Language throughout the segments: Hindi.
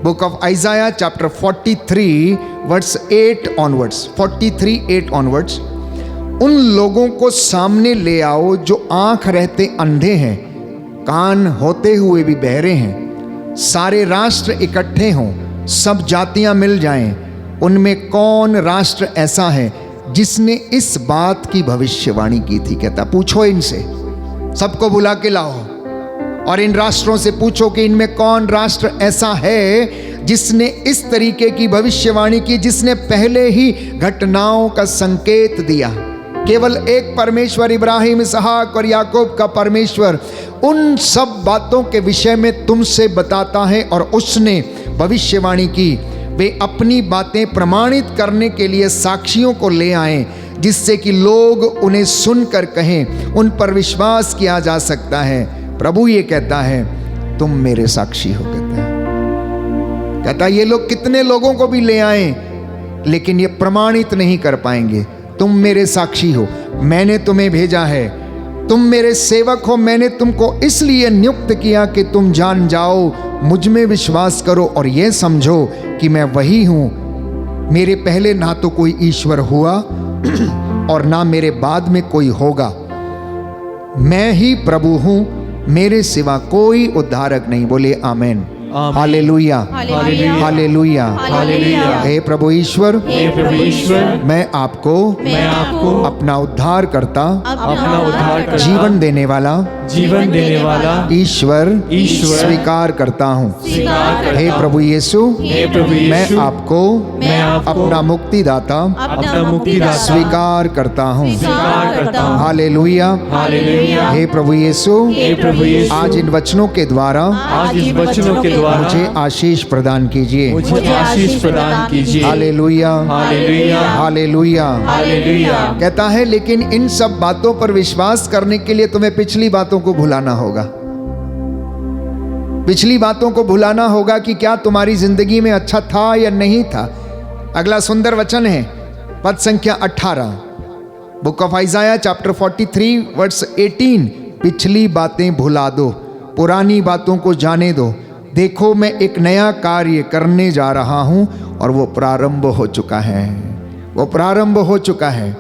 Book of Isaiah chapter 43 verse 8 onwards, 43:8 onwards. उन लोगों को सामने ले आओ जो आंख रहते अंधे हैं, कान होते हुए भी बहरे हैं। सारे राष्ट्र इकट्ठे हों, सब जातियां मिल जाएं। उनमें कौन राष्ट्र ऐसा है जिसने इस बात की भविष्यवाणी की थी? कहता पूछो इनसे, सबको बुला के लाओ और इन राष्ट्रों से पूछो कि इनमें कौन राष्ट्र ऐसा है जिसने इस तरीके की भविष्यवाणी की, जिसने पहले ही घटनाओं का संकेत दिया। केवल एक परमेश्वर, इब्राहिम, इसहाक और याकूब का परमेश्वर उन सब बातों के विषय में तुमसे बताता है और उसने भविष्यवाणी की। वे अपनी बातें प्रमाणित करने के लिए साक्षियों को ले आए, जिससे कि लोग उन्हें सुनकर कहें उन पर विश्वास किया जा सकता है। प्रभु ये कहता है तुम मेरे साक्षी हो। कहता ये लोग कितने लोगों को भी ले आए लेकिन ये प्रमाणित नहीं कर पाएंगे। तुम मेरे साक्षी हो, मैंने तुम्हें भेजा है, तुम मेरे सेवक हो। मैंने तुमको इसलिए नियुक्त किया कि तुम जान जाओ, मुझ में विश्वास करो और यह समझो कि मैं वही हूं। मेरे पहले ना तो कोई ईश्वर हुआ और ना मेरे बाद में कोई होगा। मैं ही प्रभु हूं, मेरे सिवा कोई उद्धारक नहीं। बोले आमेन, हालेलुया, हालेलुया, हालेलुया। हे प्रभु ईश्वर, मैं आपको अपना उद्धार करता, जीवन देने वाला ईश्वर स्वीकार करता हूँ। हे प्रभु यीशु, मैं आपको अपना मुक्तिदाता स्वीकार करता हूँ। हालेलुया, हे प्रभु यीशु, आज इन वचनों के द्वारा मुझे आशीष प्रदान कीजिए। Hallelujah, hallelujah. कहता है लेकिन इन सब बातों पर विश्वास करने के लिए तुम्हें पिछली बातों को भुलाना होगा। पिछली बातों को भुलाना होगा कि क्या तुम्हारी जिंदगी में अच्छा था या नहीं था। अगला सुंदर वचन है पद संख्या 18, book of Isaiah chapter 43 verse 18। पिछली बातें भुला दो, पुरानी बातों को जाने दो। देखो मैं एक नया कार्य करने जा रहा हूं और वो प्रारंभ हो चुका है, वो प्रारंभ हो चुका है।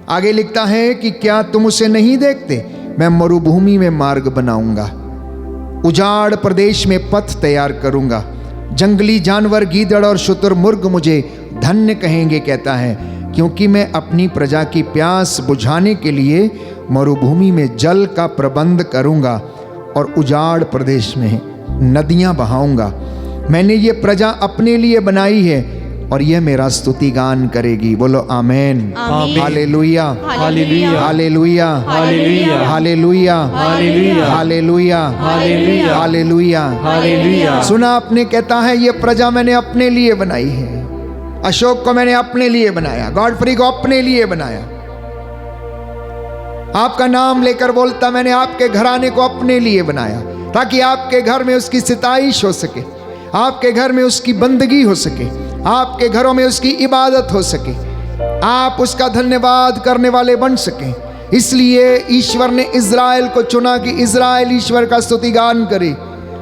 आगे लिखता है कि क्या तुम उसे नहीं देखते? मैं मरुभूमि में मार्ग बनाऊंगा, उजाड़ प्रदेश में पथ तैयार करूंगा। जंगली जानवर, गीदड़ और शुतुरमुर्ग मुझे धन्य कहेंगे। कहता है क्योंकि मैं अपनी प्रजा की प्यास बुझाने के लिए मरुभूमि में जल का प्रबंध करूंगा और उजाड़ प्रदेश में नदियां बहाऊंगा। मैंने ये प्रजा अपने लिए बनाई है और यह मेरा स्तुति गान करेगी। बोलो आमेन, हालेलुया, हालेलुया, हालेलुया, हालेलुया, हालेलुया, हालेलुया, हालेलुया। सुना आपने? कहता है ये प्रजा मैंने अपने लिए बनाई है। अशोक को मैंने अपने लिए बनाया, गॉडफ्री को अपने लिए बनाया। आपका नाम लेकर बोलता मैंने आपके घराने को अपने लिए बनाया, ताकि आपके घर में उसकी सिताइश हो सके, आपके घर में उसकी बंदगी हो सके, आपके घरों में उसकी इबादत हो सके, आप उसका धन्यवाद करने वाले बन सकें। इसलिए ईश्वर ने इज़राइल को चुना कि इज़राइल ईश्वर का स्तुतिगान करे,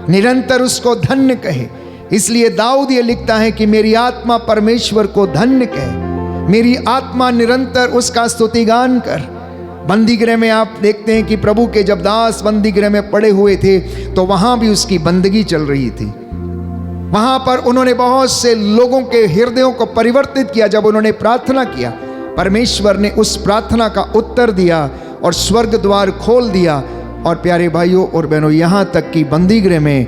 निरंतर उसको धन्य कहे। इसलिए दाऊद ये लिखता है कि मेरी आत्मा परमेश्वर को धन्य कहे, मेरी आत्मा निरंतर उसका स्तुतिगान कर। बंदीगृह में आप देखते हैं कि प्रभु के जब दास बंदीगृह में पड़े हुए थे तो वहां भी उसकी बंदगी चल रही थी। वहां पर उन्होंने बहुत से लोगों के हृदयों को परिवर्तित किया। जब उन्होंने प्रार्थना किया, परमेश्वर ने उस प्रार्थना का उत्तर दिया और स्वर्ग द्वार खोल दिया। और प्यारे भाइयों और बहनों, यहां तक कि बंदीगृह में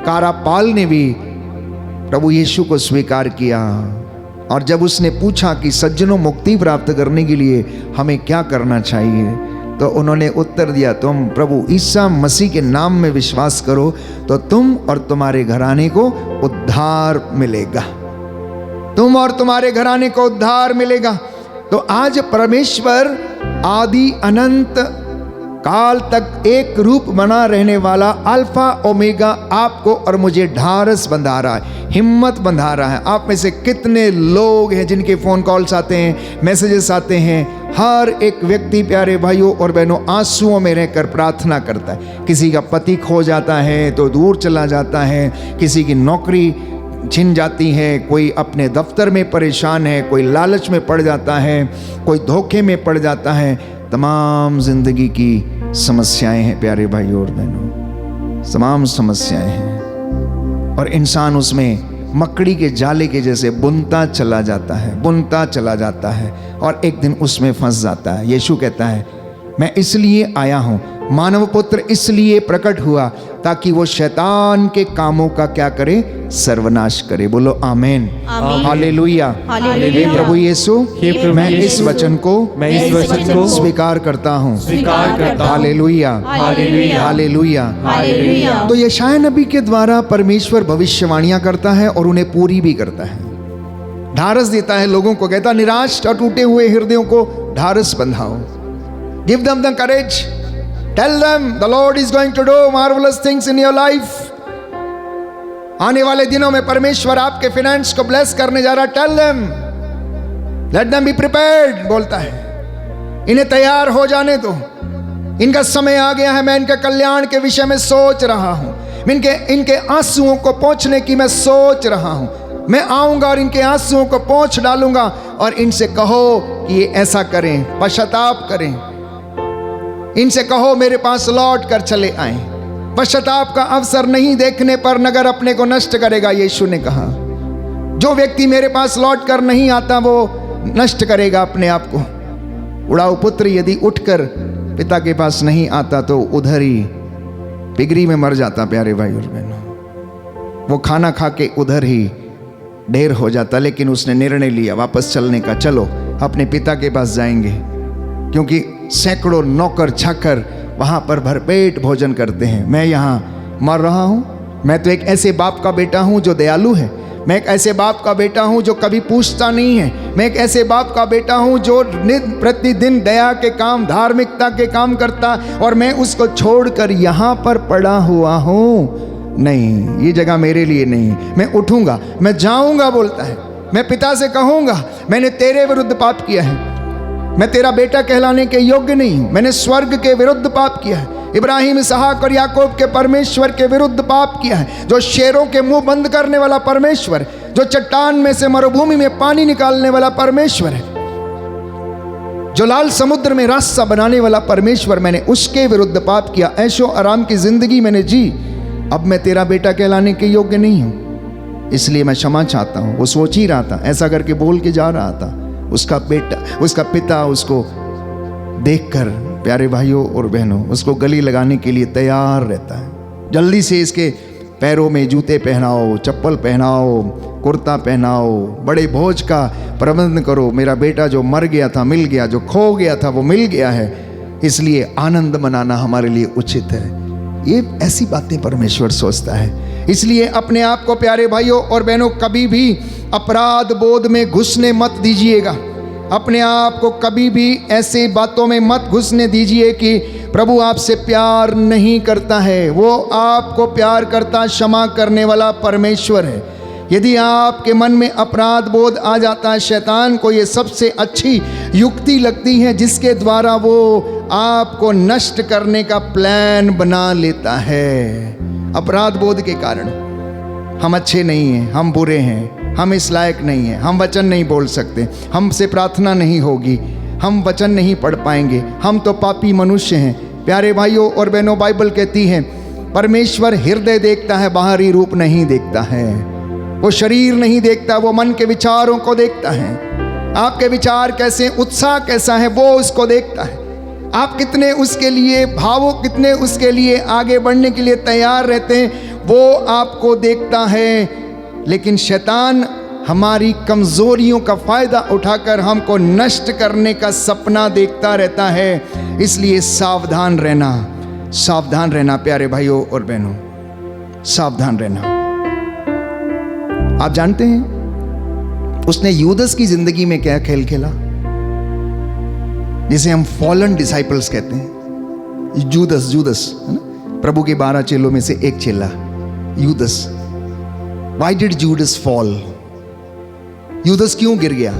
कारापाल ने भी प्रभु यीशु को स्वीकार किया। और जब उसने पूछा कि सज्जनों मुक्ति प्राप्त करने के लिए हमें क्या करना चाहिए, तो उन्होंने उत्तर दिया तुम प्रभु ईसा मसीह के नाम में विश्वास करो तो तुम और तुम्हारे घराने को उद्धार मिलेगा। तुम और तुम्हारे घराने को उद्धार मिलेगा। तो आज परमेश्वर आदि अनंत काल तक एक रूप बना रहने वाला अल्फा ओमेगा आपको और मुझे ढारस बंधा रहा है, हिम्मत बंधा रहा है। आप में से कितने लोग हैं जिनके फ़ोन कॉल्स आते हैं, मैसेजेस आते हैं। हर एक व्यक्ति प्यारे भाइयों और बहनों आंसुओं में रहकर प्रार्थना करता है। किसी का पति खो जाता है तो दूर चला जाता है, किसी की नौकरी छिन जाती हैं, कोई अपने दफ्तर में परेशान है, कोई लालच में पड़ जाता है, कोई धोखे में पड़ जाता है। तमाम जिंदगी की समस्याएं हैं प्यारे भाइयों और बहनों, तमाम समस्याएं हैं, और इंसान उसमें मकड़ी के जाले के जैसे बुनता चला जाता है और एक दिन उसमें फंस जाता है। यीशु कहता है, मैं इसलिए आया हूं, मानव पुत्र इसलिए प्रकट हुआ ताकि वो शैतान के कामों का क्या करे, सर्वनाश करे। बोलो आमीन, हालेलुया। हे प्रभु यीशु, मैं इस वचन को स्वीकार करता हूँ। Hallelujah, hallelujah. तो यशायाह नबी के द्वारा परमेश्वर भविष्यवाणियां करता है और उन्हें पूरी भी करता है, ढारस देता है लोगों को। कहता, निराश और टूटे हुए हृदयों को ढारस बंधाओ। Give them the courage. Tell them the Lord is going to do marvelous things in your life. आने वाले दिनों में परमेश्वर आपके फाइनेंस को ब्लेस करने जा रहा है। Tell them. Let them be prepared. बोलता है, इन्हें तैयार हो जाने दो, इनका समय आ गया है। मैं इनके कल्याण के विषय में सोच रहा हूं, इनके आंसुओं को पोंछने की मैं सोच रहा हूं। मैं आऊंगा और इनके आंसुओं को पोंछ डालूंगा और इनसे कहो कि ये ऐसा करें, पश्चाताप करें। इनसे कहो मेरे पास लौट कर चले आए। पश्चाताप का अवसर नहीं देखने पर नगर अपने को नष्ट करेगा। यीशु ने कहा, जो व्यक्ति मेरे पास लौट कर नहीं आता वो नष्ट करेगा अपने आप को। उड़ाऊ पुत्र यदि उठकर पिता के पास नहीं आता तो उधर ही पिगरी में मर जाता। प्यारे भाई और बहनों, वो खाना खा के उधर ही ढेर हो जाता। लेकिन उसने निर्णय लिया वापस चलने का। चलो अपने पिता के पास जाएंगे, क्योंकि सैकड़ों नौकर चाकर वहां पर भरपेट भोजन करते हैं। मैं यहाँ मर रहा हूँ। मैं तो एक ऐसे बाप का बेटा हूँ जो दयालु है। मैं एक ऐसे बाप का बेटा हूँ जो कभी पूछता नहीं है। मैं एक ऐसे बाप का बेटा हूँ जो प्रतिदिन दया के काम, धार्मिकता के काम करता, और मैं उसको छोड़कर यहाँ पर पड़ा हुआ हूँ। नहीं, ये जगह मेरे लिए नहीं। मैं उठूंगा, मैं जाऊंगा। बोलता है, मैं पिता से कहूंगा, मैंने तेरे विरुद्ध पाप किया है, मैं तेरा बेटा कहलाने के योग्य नहीं हूं। मैंने स्वर्ग के विरुद्ध पाप किया है, इब्राहिम, इसहाक और याकूब के परमेश्वर के विरुद्ध पाप किया है, जो शेरों के मुंह बंद करने वाला परमेश्वर, जो चट्टान में से मरुभूमि में पानी निकालने वाला परमेश्वर है, जो लाल समुद्र में रास्ता बनाने वाला परमेश्वर, मैंने उसके विरुद्ध पाप किया। ऐशो आराम की जिंदगी मैंने जी, अब मैं तेरा बेटा कहलाने के योग्य नहीं हूं, इसलिए मैं क्षमा चाहता हूं। वो सोच ही रहा था, ऐसा करके बोल के जा रहा था। उसका पिता उसको देखकर प्यारे भाइयों और बहनों उसको गले लगाने के लिए तैयार रहता है। जल्दी से इसके पैरों में जूते पहनाओ, चप्पल पहनाओ, कुर्ता पहनाओ, बड़े भोज का प्रबंध करो। मेरा बेटा जो मर गया था मिल गया, जो खो गया था वो मिल गया है, इसलिए आनंद मनाना हमारे लिए उचित है। ये ऐसी बातें परमेश्वर सोचता है। इसलिए अपने आप को प्यारे भाइयों और बहनों कभी भी अपराध बोध में घुसने मत दीजिएगा। अपने आप को कभी भी ऐसे बातों में मत घुसने दीजिए कि प्रभु आपसे प्यार नहीं करता है। वो आपको प्यार करता, क्षमा करने वाला परमेश्वर है। यदि आपके मन में अपराध बोध आ जाता है, शैतान को ये सबसे अच्छी युक्ति लगती है जिसके द्वारा वो आपको नष्ट करने का प्लान बना लेता है। अपराध बोध के कारण हम अच्छे नहीं हैं, हम बुरे हैं, हम इस लायक नहीं हैं, हम वचन नहीं बोल सकते, हमसे प्रार्थना नहीं होगी, हम वचन नहीं पढ़ पाएंगे, हम तो पापी मनुष्य हैं। प्यारे भाइयों और बहनों, बाइबल कहती है परमेश्वर हृदय देखता है, बाहरी रूप नहीं देखता है। वो शरीर नहीं देखता, वो मन के विचारों को देखता है। आपके विचार कैसे, उत्साह कैसा है, वो उसको देखता है। आप कितने उसके लिए भावुक, कितने उसके लिए आगे बढ़ने के लिए तैयार रहते हैं, वो आपको देखता है। लेकिन शैतान हमारी कमजोरियों का फायदा उठाकर हमको नष्ट करने का सपना देखता रहता है। इसलिए सावधान रहना, सावधान रहना प्यारे भाइयों और बहनों, सावधान रहना। आप जानते हैं उसने यूदस की जिंदगी में क्या खेल खेला, जिसे हम फॉलन डिसाइपल्स कहते हैं। जूदस है ना, प्रभु के 12 चेलों में से एक चेला Judas. Why did Judas fall? Judas क्यों गिर गया?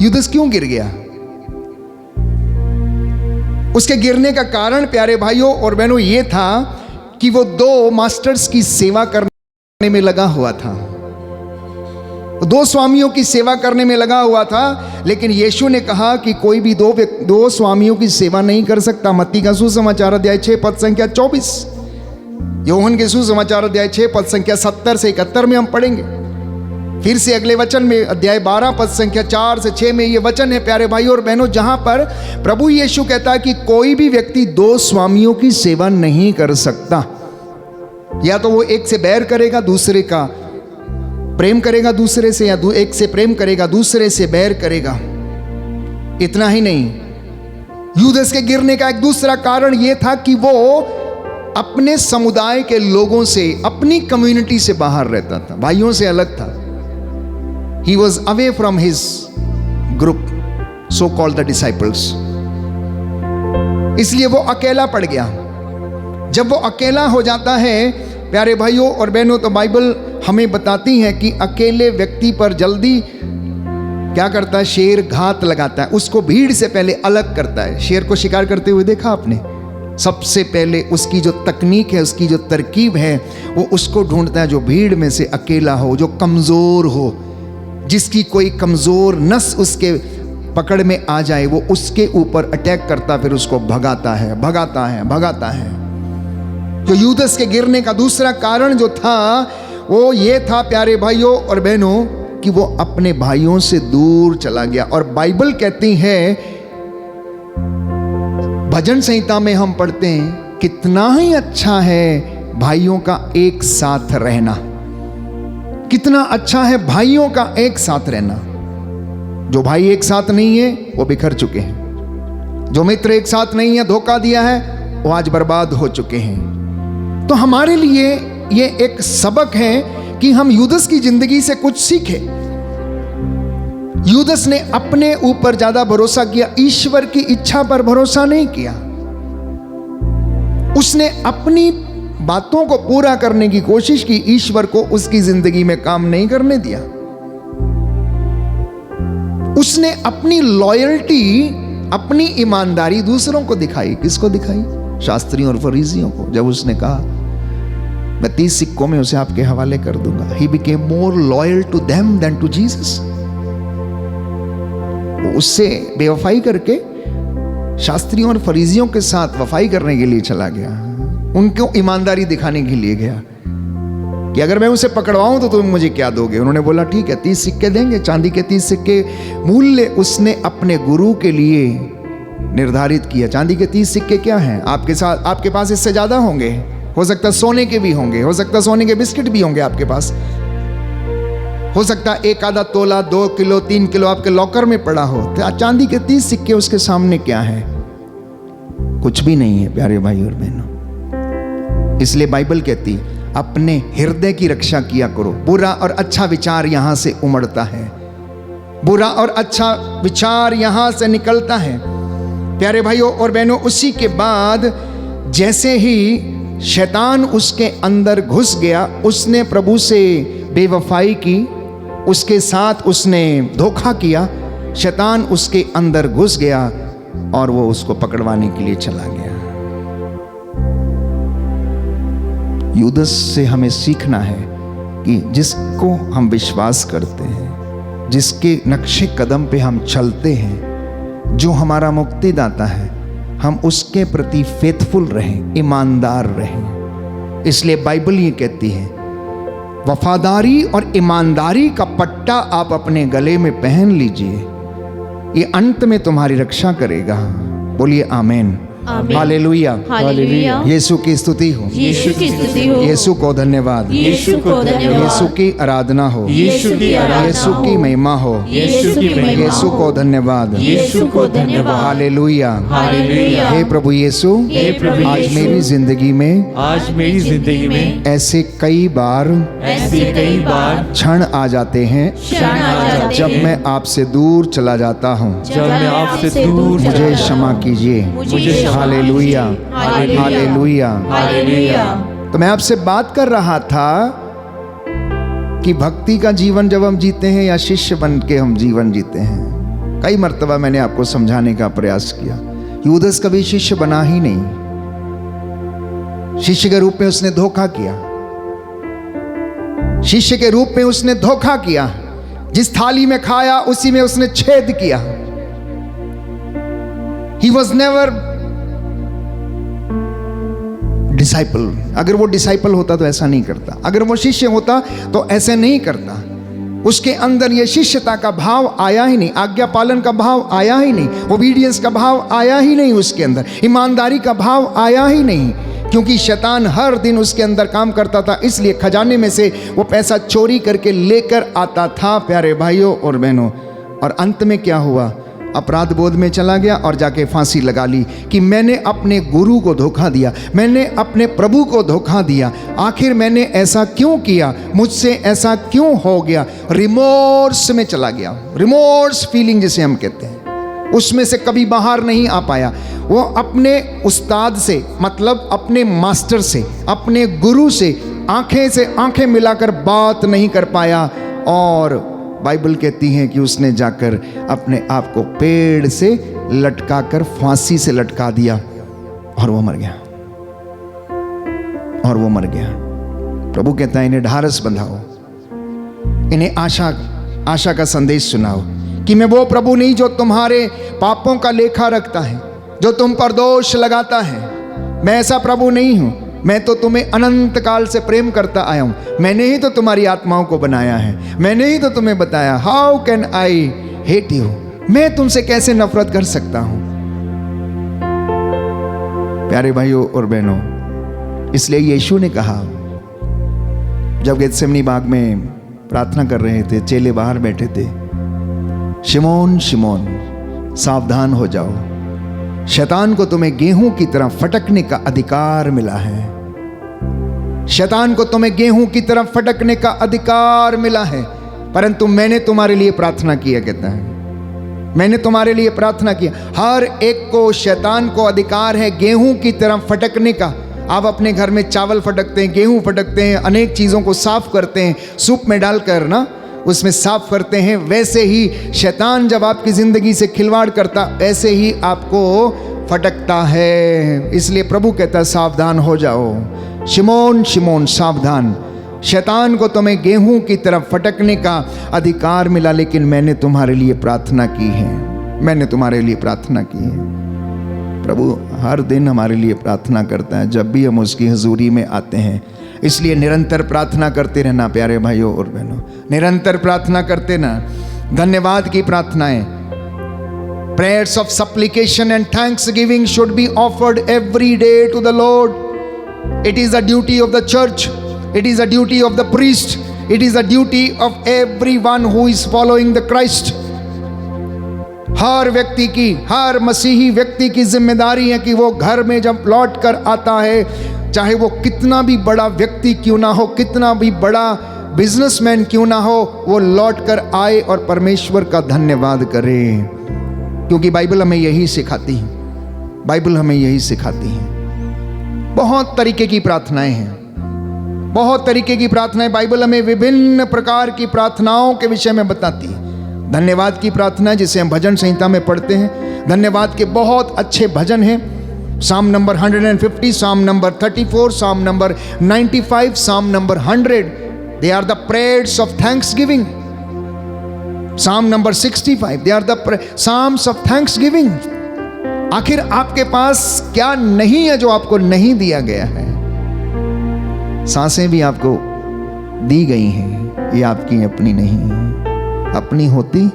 यूदस क्यों गिर गया? उसके गिरने का कारण प्यारे भाइयों और बहनों ये था कि वो 2 मास्टर्स की सेवा करने में लगा हुआ था, दो स्वामियों की सेवा करने में लगा हुआ था। लेकिन यीशु ने कहा कि कोई भी दो स्वामियों की सेवा नहीं कर सकता। मत्ती का सुसमाचार अध्याय 6 पद संख्या 24, योहन के सुसमाचार अध्याय 6 पद संख्या 70 से 71 में हम पढ़ेंगे। फिर से अगले वचन में अध्याय 12 पद संख्या 4 से 6 में ये वचन है प्यारे भाइयों और बहनों, जहां पर प्रभु यीशु कहता है कि कोई भी व्यक्ति दो स्वामियों की सेवा नहीं कर सकता। या तो वो एक से बैर करेगा, दूसरे का प्रेम करेगा दूसरे से, या एक से प्रेम करेगा दूसरे से बैर करेगा। इतना ही नहीं, यूदस के गिरने का एक दूसरा कारण यह था कि वो अपने समुदाय के लोगों से, अपनी कम्युनिटी से बाहर रहता था, भाइयों से अलग था। He was away from his group, so called the disciples. इसलिए वो अकेला पड़ गया। जब वो अकेला हो जाता है प्यारे भाइयों और बहनों, तो बाइबल हमें बताती है कि अकेले व्यक्ति पर जल्दी क्या करता है, शेर घात लगाता है, उसको भीड़ से पहले अलग करता है। शेर को शिकार करते हुए देखा आपने? सबसे पहले उसकी जो तकनीक है, उसकी जो तरकीब है, वो उसको ढूंढता है जो भीड़ में से अकेला हो, जो कमज़ोर हो, जिसकी कोई कमज़ोर नस उसके पकड़ में आ जाए, वो उसके ऊपर अटैक करता, फिर उसको भगाता है, भगाता है, भगाता है। तो यूदस के गिरने का दूसरा कारण जो था वो ये था प्यारे भाइयों और बहनों कि वो अपने भाइयों से दूर चला गया। और बाइबल कहती है, भजन संहिता में हम पढ़ते हैं, कितना ही अच्छा है भाइयों का एक साथ रहना, कितना अच्छा है भाइयों का एक साथ रहना। जो भाई एक साथ नहीं है वो बिखर चुके हैं, जो मित्र एक साथ नहीं है, धोखा दिया है, वो आज बर्बाद हो चुके हैं। तो हमारे लिए ये एक सबक है कि हम यूदस की जिंदगी से कुछ सीखें। यूदस ने अपने ऊपर ज्यादा भरोसा किया, ईश्वर की इच्छा पर भरोसा नहीं किया। उसने अपनी बातों को पूरा करने की कोशिश की, ईश्वर को उसकी जिंदगी में काम नहीं करने दिया। उसने अपनी लॉयल्टी, अपनी ईमानदारी दूसरों को दिखाई। किसको दिखाई? शास्त्रियों और फरीसियों को। जब उसने कहा मैं 30 सिक्कों में उसे आपके हवाले कर दूंगा, he became more loyal to them than to Jesus. वो उससे बेवफाई करके शास्त्रियों और फरीसियों के साथ वफाई करने के लिए चला गया, उनको ईमानदारी दिखाने के लिए गया कि अगर मैं उसे पकड़वाऊं तो तुम मुझे क्या दोगे। उन्होंने बोला ठीक है, 30 सिक्के देंगे, चांदी के 30 सिक्के मूल्य उसने अपने गुरु के लिए निर्धारित किया। चांदी के 30 सिक्के क्या हैं? आपके पास इससे ज्यादा होंगे, हो सकता है सोने के भी होंगे, हो सकता है सोने के बिस्किट भी होंगे आपके पास, हो सकता है एक आधा तोला, 2 किलो, 3 किलो आपके लॉकर में पड़ा हो। तो चांदी के 30 सिक्के उसके सामने क्या है? कुछ भी नहीं है प्यारे भाई और बहनों। इसलिए बाइबल कहती अपने हृदय की रक्षा किया करो। बुरा और अच्छा विचार यहां से उमड़ता है, बुरा और अच्छा विचार यहां से निकलता है प्यारे भाइयों और बहनों। उसी के बाद जैसे ही शैतान उसके अंदर घुस गया, उसने प्रभु से बेवफाई की, उसके साथ उसने धोखा किया, शैतान उसके अंदर घुस गया और वो उसको पकड़वाने के लिए चला गया। यूदस से हमें सीखना है कि जिसको हम विश्वास करते हैं, जिसके नक्शे कदम पे हम चलते हैं, जो हमारा मुक्तिदाता है, हम उसके प्रति फेथफुल रहें, ईमानदार रहें। इसलिए बाइबल ये कहती है वफादारी और ईमानदारी का पट्टा आप अपने गले में पहन लीजिए, ये अंत में तुम्हारी रक्षा करेगा। बोलिए आमीन, हालेलुया, हालेलुया। यीशु की स्तुति हो, यीशु की स्तुति हो, यीशु को धन्यवाद, यीशु को धन्यवाद, यीशु की आराधना हो, यीशु की आराधना यीशु की हो, महिमा हो, यीशु की महिमा यीशु को धन्यवाद, यीशु को धन्यवाद, हालेलुया, हालेलुया। हे प्रभु यीशु, हे प्रभु आज यीशु, मेरी जिंदगी में, आज मेरी जिंदगी में ऐसे कई बार ऐसे कई बार क्षण आ जाते हैं क्षण आ जाते जब हैं, मैं आपसे दूर चला जाता हूँ। जब मैं आपसे दूर चला मुझे जाता क्षमा हूँ। कीजिए, मुझे क्षमा हालेलुया, हालेलुया, हालेलुया। हालेलुया। तो मैं आपसे बात कर रहा था कि भक्ति का जीवन जब हम जीते हैं या शिष्य बन के हम जीवन जीते हैं, कई मर्तबा मैंने आपको समझाने का प्रयास किया। यूदस कभी शिष्य बना ही नहीं, शिष्य के रूप में उसने धोखा किया। शिष्य के रूप में उसने धोखा किया। जिस थाली में खाया उसी में उसने छेद किया। He was never disciple। अगर वो डिसाइपल होता तो ऐसा नहीं करता, अगर वो शिष्य होता तो ऐसे नहीं करता। उसके अंदर ये शिष्यता का भाव आया ही नहीं, आज्ञा पालन का भाव आया ही नहीं, ओबीडियंस का भाव आया ही नहीं उसके अंदर, ईमानदारी का भाव आया ही नहीं। क्योंकि शैतान हर दिन उसके अंदर काम करता था, इसलिए खजाने में से वो पैसा चोरी करके लेकर आता था प्यारे भाइयों और बहनों। और अंत में क्या हुआ? अपराध बोध में चला गया और जाके फांसी लगा ली कि मैंने अपने गुरु को धोखा दिया, मैंने अपने प्रभु को धोखा दिया। आखिर मैंने ऐसा क्यों किया, मुझसे ऐसा क्यों हो गया? रिमोर्स में चला गया। रिमोर्स फीलिंग जिसे हम कहते हैं, उसमें से कभी बाहर नहीं आ पाया। वो अपने उस्ताद से, मतलब अपने मास्टर से, अपने गुरु से आंखें मिलाकर बात नहीं कर पाया। और बाइबल कहती है कि उसने जाकर अपने आप को पेड़ से लटकाकर फांसी से लटका दिया और वो मर गया। प्रभु कहता है इन्हें ढारस बंधाओ, इन्हें आशा का संदेश सुनाओ कि मैं वो प्रभु नहीं जो तुम्हारे पापों का लेखा रखता है, जो तुम पर दोष लगाता है। मैं ऐसा प्रभु नहीं हूं। मैं तो तुम्हें अनंत काल से प्रेम करता आया हूं। मैंने ही तो तुम्हारी आत्माओं को बनाया है। मैंने ही तो तुम्हें बताया, how can I hate you, मैं तुमसे कैसे नफरत कर सकता हूं। प्यारे भाइयों और बहनों, इसलिए यीशु ने कहा, जब गेतसेमनी बाग में प्रार्थना कर रहे थे, चेले बाहर बैठे थे, शिमोन शिमोन सावधान हो जाओ, शैतान को तुम्हें गेहूं की तरह फटकने का अधिकार मिला है। शैतान को तुम्हें गेहूं की तरह फटकने का अधिकार मिला है, परंतु मैंने तुम्हारे लिए प्रार्थना किया। कहता है मैंने तुम्हारे लिए प्रार्थना किया। हर एक को, शैतान को अधिकार है गेहूं की तरह फटकने का। आप अपने घर में चावल फटकते हैं, गेहूं फटकते हैं, अनेक चीज़ों को साफ करते हैं, सूप में डालकर ना उसमें साफ करते हैं। वैसे ही शैतान जब आपकी ज़िंदगी से खिलवाड़ करता, ऐसे ही आपको फटकता है। इसलिए प्रभु कहता है सावधान हो जाओ, शिमोन शिमोन सावधान, शैतान को तुम्हें गेहूं की तरफ फटकने का अधिकार मिला, लेकिन मैंने तुम्हारे लिए प्रार्थना की है। मैंने तुम्हारे लिए प्रार्थना की है। प्रभु हर दिन हमारे लिए प्रार्थना करता है जब भी हम उसकी हजूरी में आते हैं। इसलिए निरंतर प्रार्थना करते रहना प्यारे भाइयों और बहनों, निरंतर प्रार्थना करते रहना। धन्यवाद की प्रार्थनाएं, prayers of supplication and thanksgiving should be offered every day to the Lord. It is a duty of the church, it is a duty of the priest, it is a duty of everyone who is following the Christ. हर व्यक्ति की, हर मसीही व्यक्ति की जिम्मेदारी है कि वो घर में जब लौट कर आता है, चाहे वो कितना भी बड़ा व्यक्ति क्यों ना हो, कितना भी बड़ा बिजनेसमैन क्यों ना हो, वो लौट कर आए और परमेश्वर का धन्यवाद करे। क्योंकि बाइबल हमें यही सिखाती है, बाइबल हमें यही सिखाती है। बहुत तरीके की प्रार्थनाएं हैं, बहुत तरीके की प्रार्थनाएं बाइबल हमें विभिन्न प्रकार की प्रार्थनाओं के विषय में बताती है। धन्यवाद की प्रार्थना जिसे हम भजन संहिता में पढ़ते हैं, धन्यवाद के बहुत अच्छे भजन हैं। साम नंबर 150, साम नंबर 34, साम number 95, psalm number 100, they are the prayers of thanksgiving. Psalm number 65, they are the psalms of thanksgiving. आखिर आपके पास क्या नहीं है जो आपको नहीं दिया गया है? सांसें भी आपको दी गई हैं, ये आपकी अपनी नहीं है। अपनी होती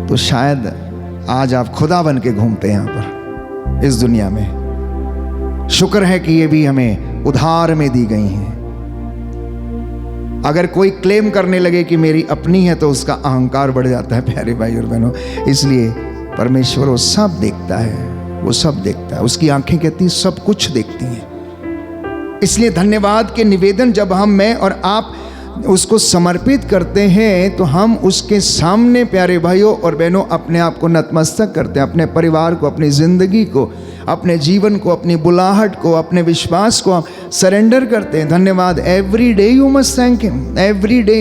तो शायद आज आप खुदा बन के घूमते हैं यहाँ पर इस दुनिया में। शुक्र है कि ये भी हमें उधार में दी गई हैं। अगर कोई क्लेम करने लगे कि मेरी अपनी है तो उसका अहंकार बढ़ जाता है प्यारे भाई और बहनों। इसलिए परमेश्वर वो सब देखता है, वो सब देखता है। उसकी आंखें कहती सब कुछ देखती हैं। इसलिए धन्यवाद के निवेदन जब मैं और आप उसको समर्पित करते हैं तो हम उसके सामने प्यारे भाइयों और बहनों अपने आप को नतमस्तक करते हैं, अपने परिवार को, अपनी ज़िंदगी को, अपने जीवन को, अपनी बुलाहट को, अपने विश्वास को हम सरेंडर करते हैं। धन्यवाद। Every day you must thank him, every day.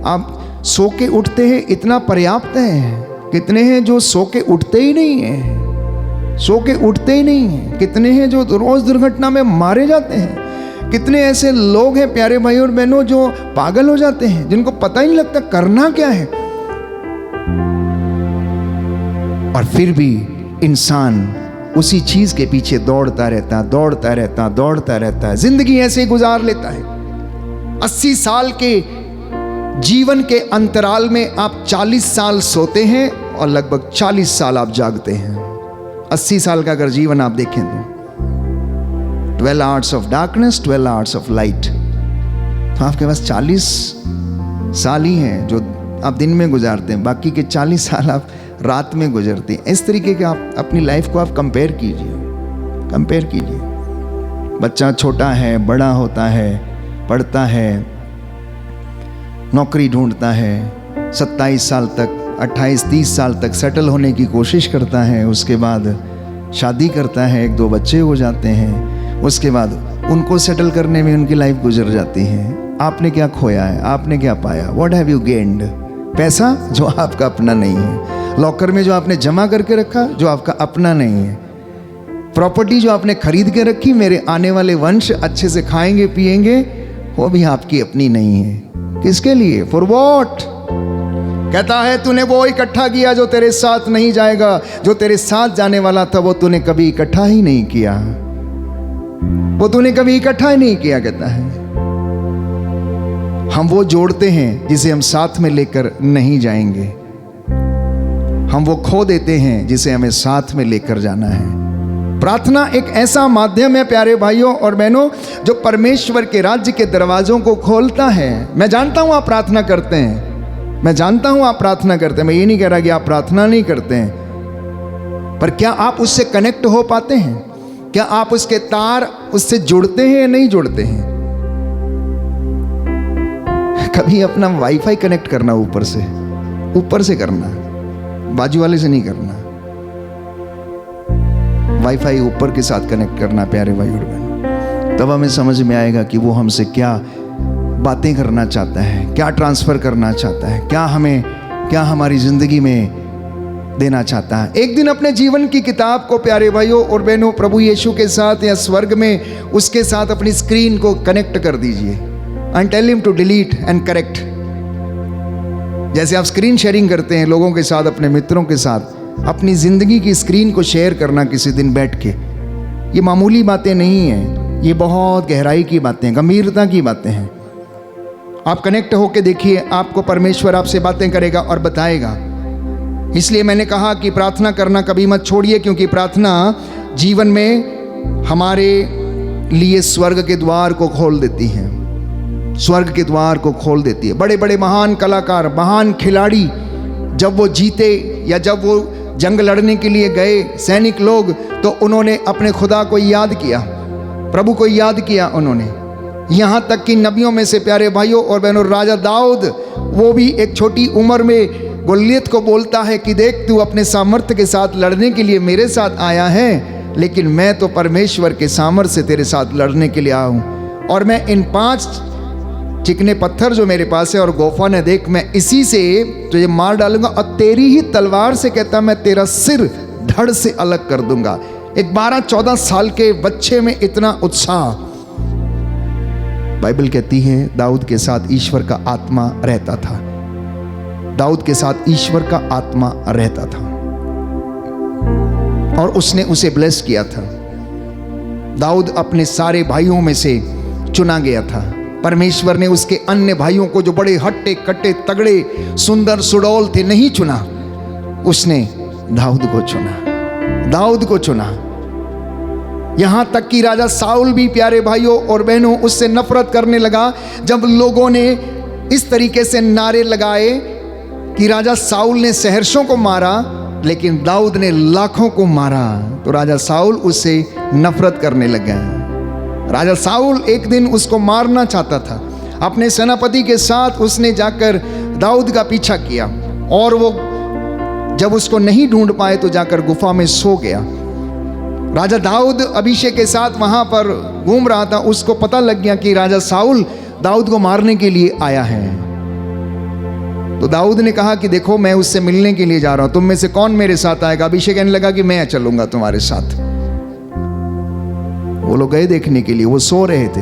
आप सो के उठते हैं, इतना पर्याप्त है। कितने हैं जो सो के उठते ही नहीं हैं, सो के उठते ही नहीं हैं। कितने हैं जो रोज़ दुर्घटना में मारे जाते हैं। कितने ऐसे लोग हैं प्यारे भाई और बहनों जो पागल हो जाते हैं, जिनको पता ही नहीं लगता करना क्या है, और फिर भी इंसान उसी चीज के पीछे दौड़ता रहता है, जिंदगी ऐसे ही गुजार लेता है। 80 साल के जीवन के अंतराल में आप 40 साल सोते हैं और लगभग 40 साल आप जागते हैं। 80 साल का अगर जीवन आप देखें तो 12 hours of darkness, 12 hours of light, तो आपके पास 40 साल ही हैं जो आप दिन में गुजारते हैं, बाकी के 40 साल आप रात में गुजरते हैं। इस तरीके के आप अपनी लाइफ को आप कंपेयर कीजिए। बच्चा छोटा है, बड़ा होता है, पढ़ता है, नौकरी ढूंढता है, 27 साल तक 28-30 साल तक सेटल होने की कोशिश करता है, उसके बाद शादी करता है, 1-2 बच्चे हो जाते हैं, उसके बाद उनको सेटल करने में उनकी लाइफ गुजर जाती है। आपने क्या खोया है, आपने क्या पाया? What have you gained? पैसा जो आपका अपना नहीं है, लॉकर में जो आपने जमा करके रखा जो आपका अपना नहीं है, प्रॉपर्टी जो आपने खरीद के रखी, मेरे आने वाले वंश अच्छे से खाएंगे पिएंगे, वो भी आपकी अपनी नहीं है। किसके लिए? For what? कहता है तूने वो इकट्ठा किया जो तेरे साथ नहीं जाएगा, जो तेरे साथ जाने वाला था वो तूने कभी इकट्ठा ही नहीं किया, कहता है। हम वो जोड़ते हैं जिसे हम साथ में लेकर नहीं जाएंगे, हम वो खो देते हैं जिसे हमें साथ में लेकर जाना है। प्रार्थना एक ऐसा माध्यम है प्यारे भाइयों और बहनों जो परमेश्वर के राज्य के दरवाजों को खोलता है। मैं जानता हूं आप प्रार्थना करते हैं, मैं ये नहीं कह रहा कि आप प्रार्थना नहीं करते हैं, पर क्या आप उससे कनेक्ट हो पाते हैं? क्या आप उसके तार उससे जुड़ते हैं या नहीं जुड़ते हैं? कभी अपना वाईफाई कनेक्ट करना ऊपर से करना, बाजू वाले से नहीं करना। वाईफाई ऊपर के साथ कनेक्ट करना प्यारे भाई और बहन, तब हमें समझ में आएगा कि वो हमसे क्या बातें करना चाहता है, क्या ट्रांसफर करना चाहता है, क्या हमारी जिंदगी में देना चाहता है। एक दिन अपने जीवन की किताब को प्यारे भाइयों और बहनों प्रभु यीशु के साथ या स्वर्ग में उसके साथ अपनी स्क्रीन को कनेक्ट कर दीजिए and tell him to delete and correct. जैसे आप स्क्रीन शेयरिंग करते हैं लोगों के साथ, अपने मित्रों के साथ, अपनी जिंदगी की स्क्रीन को शेयर करना किसी दिन बैठ के, ये मामूली बातें नहीं हैं, ये बहुत गहराई की बातें, गंभीरता की बातें हैं। आप कनेक्ट होके देखिए, आपको परमेश्वर आपसे बातें करेगा और बताएगा। इसलिए मैंने कहा कि प्रार्थना करना कभी मत छोड़िए, क्योंकि प्रार्थना जीवन में हमारे लिए स्वर्ग के द्वार को खोल देती है, स्वर्ग के द्वार को खोल देती है। बड़े बड़े महान कलाकार, महान खिलाड़ी जब वो जीते या जब वो जंग लड़ने के लिए गए, सैनिक लोग, तो उन्होंने अपने खुदा को याद किया, प्रभु को याद किया उन्होंने। यहाँ तक कि नबियों में से प्यारे भाइयों और बहनों राजा दाऊद, वो भी एक छोटी उम्र में गोलियत को बोलता है कि देख तू अपने सामर्थ्य के साथ लड़ने के लिए मेरे साथ आया है, लेकिन मैं तो परमेश्वर के सामर्थ्य से तेरे साथ लड़ने के लिए आया हूँ, और मैं इन 5 चिकने पत्थर जो मेरे पास है और गोफन है, देख मैं इसी से तुझे मार डालूंगा और तेरी ही तलवार से कहता मैं तेरा सिर धड़ से अलग कर दूंगा। एक 12-14 साल के बच्चे में इतना उत्साह। बाइबल कहती है दाऊद के साथ ईश्वर का आत्मा रहता था, दाऊद के साथ ईश्वर का आत्मा रहता था और उसने उसे ब्लेस किया था। दाऊद अपने सारे भाइयों में से चुना गया था। परमेश्वर ने उसके अन्य भाइयों को जो बड़े हट्टे कट्टे तगड़े सुंदर सुडौल थे नहीं चुना, उसने दाऊद को चुना। यहां तक कि राजा साउल भी प्यारे भाइयों और बहनों उससे नफरत करने लगा जब लोगों ने इस तरीके से नारे लगाए कि राजा साउल ने सहर्षों को मारा लेकिन दाऊद ने लाखों को मारा, तो राजा साउल उससे नफरत करने लग गया। राजा साउल एक दिन उसको मारना चाहता था। अपने सेनापति के साथ उसने जाकर दाऊद का पीछा किया और वो जब उसको नहीं ढूंढ पाए तो जाकर गुफा में सो गया। राजा दाऊद अभिषेक के साथ वहां पर घूम रहा था, उसको पता लग गया कि राजा साउल दाऊद को मारने के लिए आया है। तो दाऊद ने कहा कि देखो मैं उससे मिलने के लिए जा रहा हूं, तुम में से कौन मेरे साथ आएगा? अभिषेक कहने लगा कि मैं चलूंगा तुम्हारे साथ। वो लोग गए देखने के लिए, वो सो रहे थे।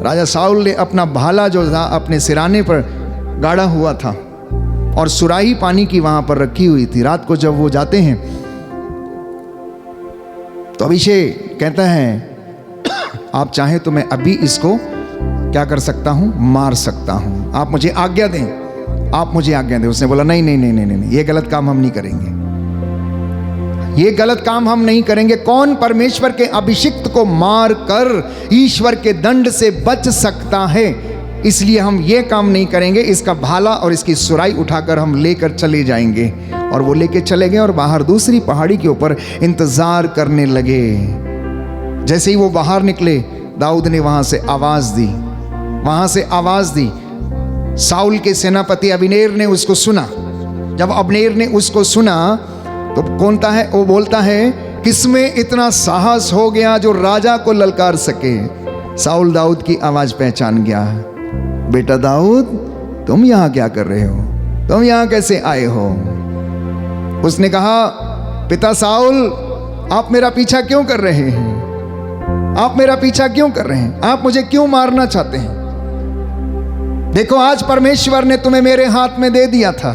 राजा साउल ने अपना भाला जो था अपने सिराने पर गाड़ा हुआ था और सुराही पानी की वहां पर रखी हुई थी। रात को जब वो जाते हैं तो अभिषेक कहता है आप चाहे तो मैं अभी इसको क्या कर सकता हूं, मार सकता हूं, आप मुझे आज्ञा दें, आप मुझे आज्ञा दें। उसने बोला नहीं नहीं नहीं नहीं नहीं, ये गलत काम हम नहीं करेंगे, ये गलत काम हम नहीं करेंगे। कौन परमेश्वर के अभिषिक्त को मार कर ईश्वर के दंड से बच सकता है, इसलिए हम ये काम नहीं करेंगे। इसका भाला और इसकी सुराई उठाकर हम लेकर चले जाएंगे। और वो लेके चले गए और बाहर दूसरी पहाड़ी के ऊपर इंतजार करने लगे। जैसे ही वो बाहर निकले दाऊद ने वहां से आवाज दी, वहां से आवाज दी। साउल के सेनापति अबनेर ने उसको सुना। जब अबनेर ने उसको सुना तो कौनता है वो बोलता है किसमें इतना साहस हो गया जो राजा को ललकार सके। साउल दाऊद की आवाज पहचान गया। बेटा दाऊद तुम यहां क्या कर रहे हो, तुम यहां कैसे आए हो? उसने कहा पिता साउल आप मेरा पीछा क्यों कर रहे हैं, आप मेरा पीछा क्यों कर रहे हैं, आप मुझे क्यों मारना चाहते हैं? देखो आज परमेश्वर ने तुम्हें मेरे हाथ में दे दिया था,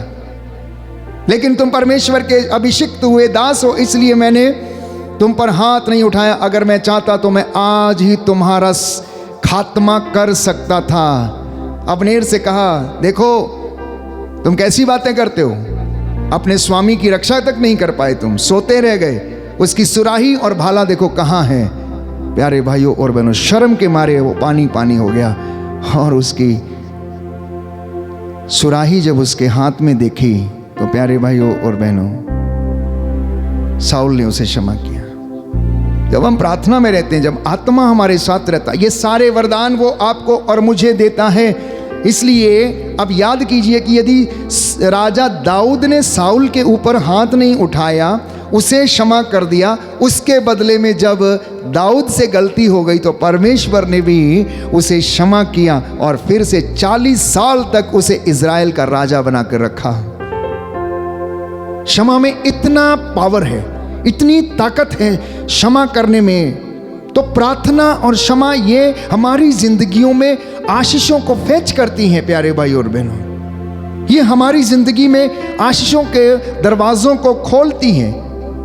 लेकिन तुम परमेश्वर के अभिषिक्त हुए दास हो, इसलिए मैंने तुम पर हाथ नहीं उठाया। अगर मैं चाहता तो मैं आज ही तुम्हारा खात्मा कर सकता था। अबनेर से कहा देखो तुम कैसी बातें करते हो, अपने स्वामी की रक्षा तक नहीं कर पाए, तुम सोते रह गए। उसकी सुराही और भाला देखो कहाँ है। प्यारे भाइयों और बहनों, शर्म के मारे वो पानी पानी हो गया। और उसकी सुराही जब उसके हाथ में देखी तो प्यारे भाइयों और बहनों, साउल ने उसे क्षमा किया। जब हम प्रार्थना में रहते हैं, जब आत्मा हमारे साथ रहता है, ये सारे वरदान वो आपको और मुझे देता है। इसलिए अब याद कीजिए कि यदि राजा दाऊद ने साउल के ऊपर हाथ नहीं उठाया, उसे क्षमा कर दिया, उसके बदले में जब दाऊद से गलती हो गई तो परमेश्वर ने भी उसे क्षमा किया और फिर से 40 साल तक उसे इज़राइल का राजा बनाकर रखा। क्षमा में इतना पावर है, इतनी ताकत है क्षमा करने में। तो प्रार्थना और क्षमा ये हमारी जिंदगियों में आशीषों को फेच करती हैं। प्यारे भाई और बहनों, ये हमारी जिंदगी में आशीषों के दरवाजों को खोलती हैं।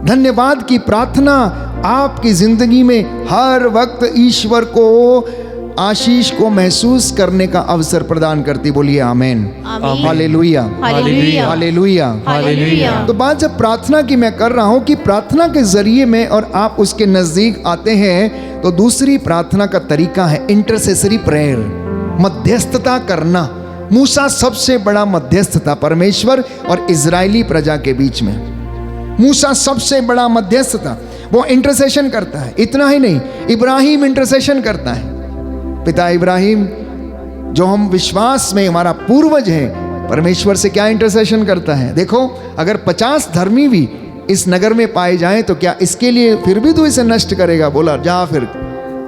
धन्यवाद की प्रार्थना आपकी जिंदगी में हर वक्त ईश्वर को आशीष को महसूस करने का अवसर प्रदान करती। बोलिए आमेन, हालेलुया, हालेलुया, हालेलुया, हालेलुया। तो बात जब प्रार्थना की मैं कर रहा हूं कि प्रार्थना के जरिए में और आप उसके नजदीक आते हैं, तो दूसरी प्रार्थना का तरीका है इंटरसेसरी प्रेयर, मध्यस्थता करना। मूसा सबसे बड़ा मध्यस्थ था परमेश्वर और इजरायली प्रजा के बीच में। मूसा सबसे बड़ा मध्यस्थ था, वो इंटरसेशन करता है। इतना ही नहीं, इब्राहिम इंटरसेशन करता है। पिता इब्राहिम जो हम विश्वास में हमारा पूर्वज है, परमेश्वर से क्या इंटरसेशन करता है। देखो अगर 50 धर्मी भी इस नगर में पाए जाएं तो क्या इसके लिए फिर भी तू इसे नष्ट करेगा? बोला जा फिर,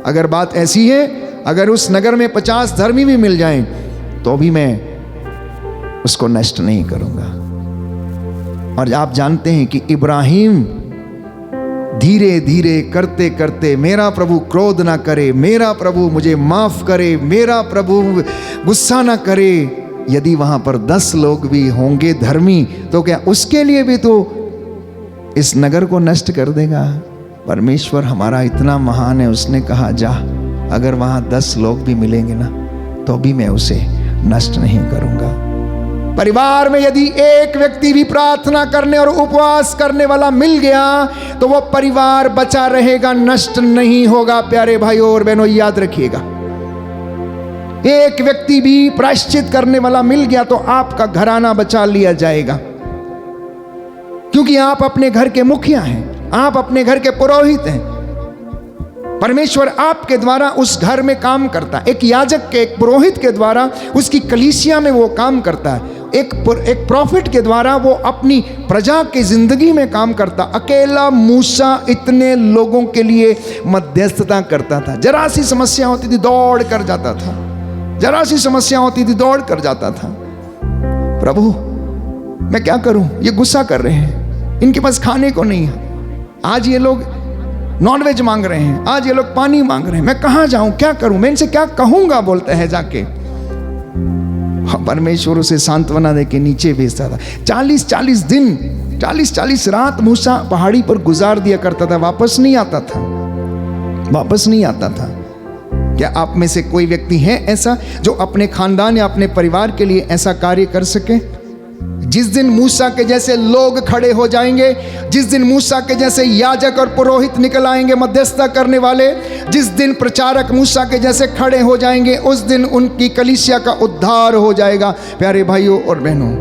अगर बात ऐसी है, अगर उस नगर में 50 धर्मी भी मिल जाएं तो भी मैं उसको नष्ट नहीं करूंगा। और आप जानते हैं कि इब्राहिम धीरे धीरे करते करते, मेरा प्रभु क्रोध ना करे, मेरा प्रभु मुझे माफ करे, मेरा प्रभु गुस्सा ना करे। यदि वहां पर 10 लोग भी होंगे धर्मी तो क्या उसके लिए भी तो इस नगर को नष्ट कर देगा? परमेश्वर हमारा इतना महान है, उसने कहा जा, अगर वहां 10 लोग भी मिलेंगे ना तो भी मैं उसे नष्ट नहीं करूंगा। परिवार में यदि एक व्यक्ति भी प्रार्थना करने और उपवास करने वाला मिल गया तो वो परिवार बचा रहेगा, नष्ट नहीं होगा। प्यारे भाइयों और बहनों, याद रखिएगा, एक व्यक्ति भी प्रायश्चित करने वाला मिल गया तो आपका घराना बचा लिया जाएगा, क्योंकि आप अपने घर के मुखिया हैं, आप अपने घर के पुरोहित हैं। परमेश्वर आपके द्वारा उस घर में काम करता है। एक याजक के, एक पुरोहित के द्वारा उसकी कलीसिया में वो काम करता है। एक प्रॉफिट के द्वारा वो अपनी प्रजा की जिंदगी में काम करता। अकेला मूसा इतने लोगों के लिए मध्यस्थता करता था। जरा सी समस्या होती थी दौड़ कर जाता था, जरा सी समस्या होती थी दौड़ कर जाता था। प्रभु मैं क्या करूं, ये गुस्सा कर रहे हैं, इनके पास खाने को नहीं है। आज ये लोग नॉनवेज मांग रहे हैं, आज ये लोग पानी मांग रहे हैं, मैं कहां जाऊं, क्या करूं, मैं इनसे क्या कहूंगा, बोलते हैं जाके। परमेश्वर उसे सांत्वना देके नीचे भेजता था। 40-40 दिन 40-40 रात मूसा पहाड़ी पर गुजार दिया करता था, वापस नहीं आता था, वापस नहीं आता था। क्या आप में से कोई व्यक्ति है ऐसा जो अपने खानदान या अपने परिवार के लिए ऐसा कार्य कर सके? जिस दिन मूसा के जैसे लोग खड़े हो जाएंगे, जिस दिन मूसा के जैसे याजक और पुरोहित निकल आएंगे मध्यस्थता करने वाले, जिस दिन प्रचारक मूसा के जैसे खड़े हो जाएंगे, उस दिन उनकी कलीसिया का उद्धार हो जाएगा प्यारे भाइयों और बहनों।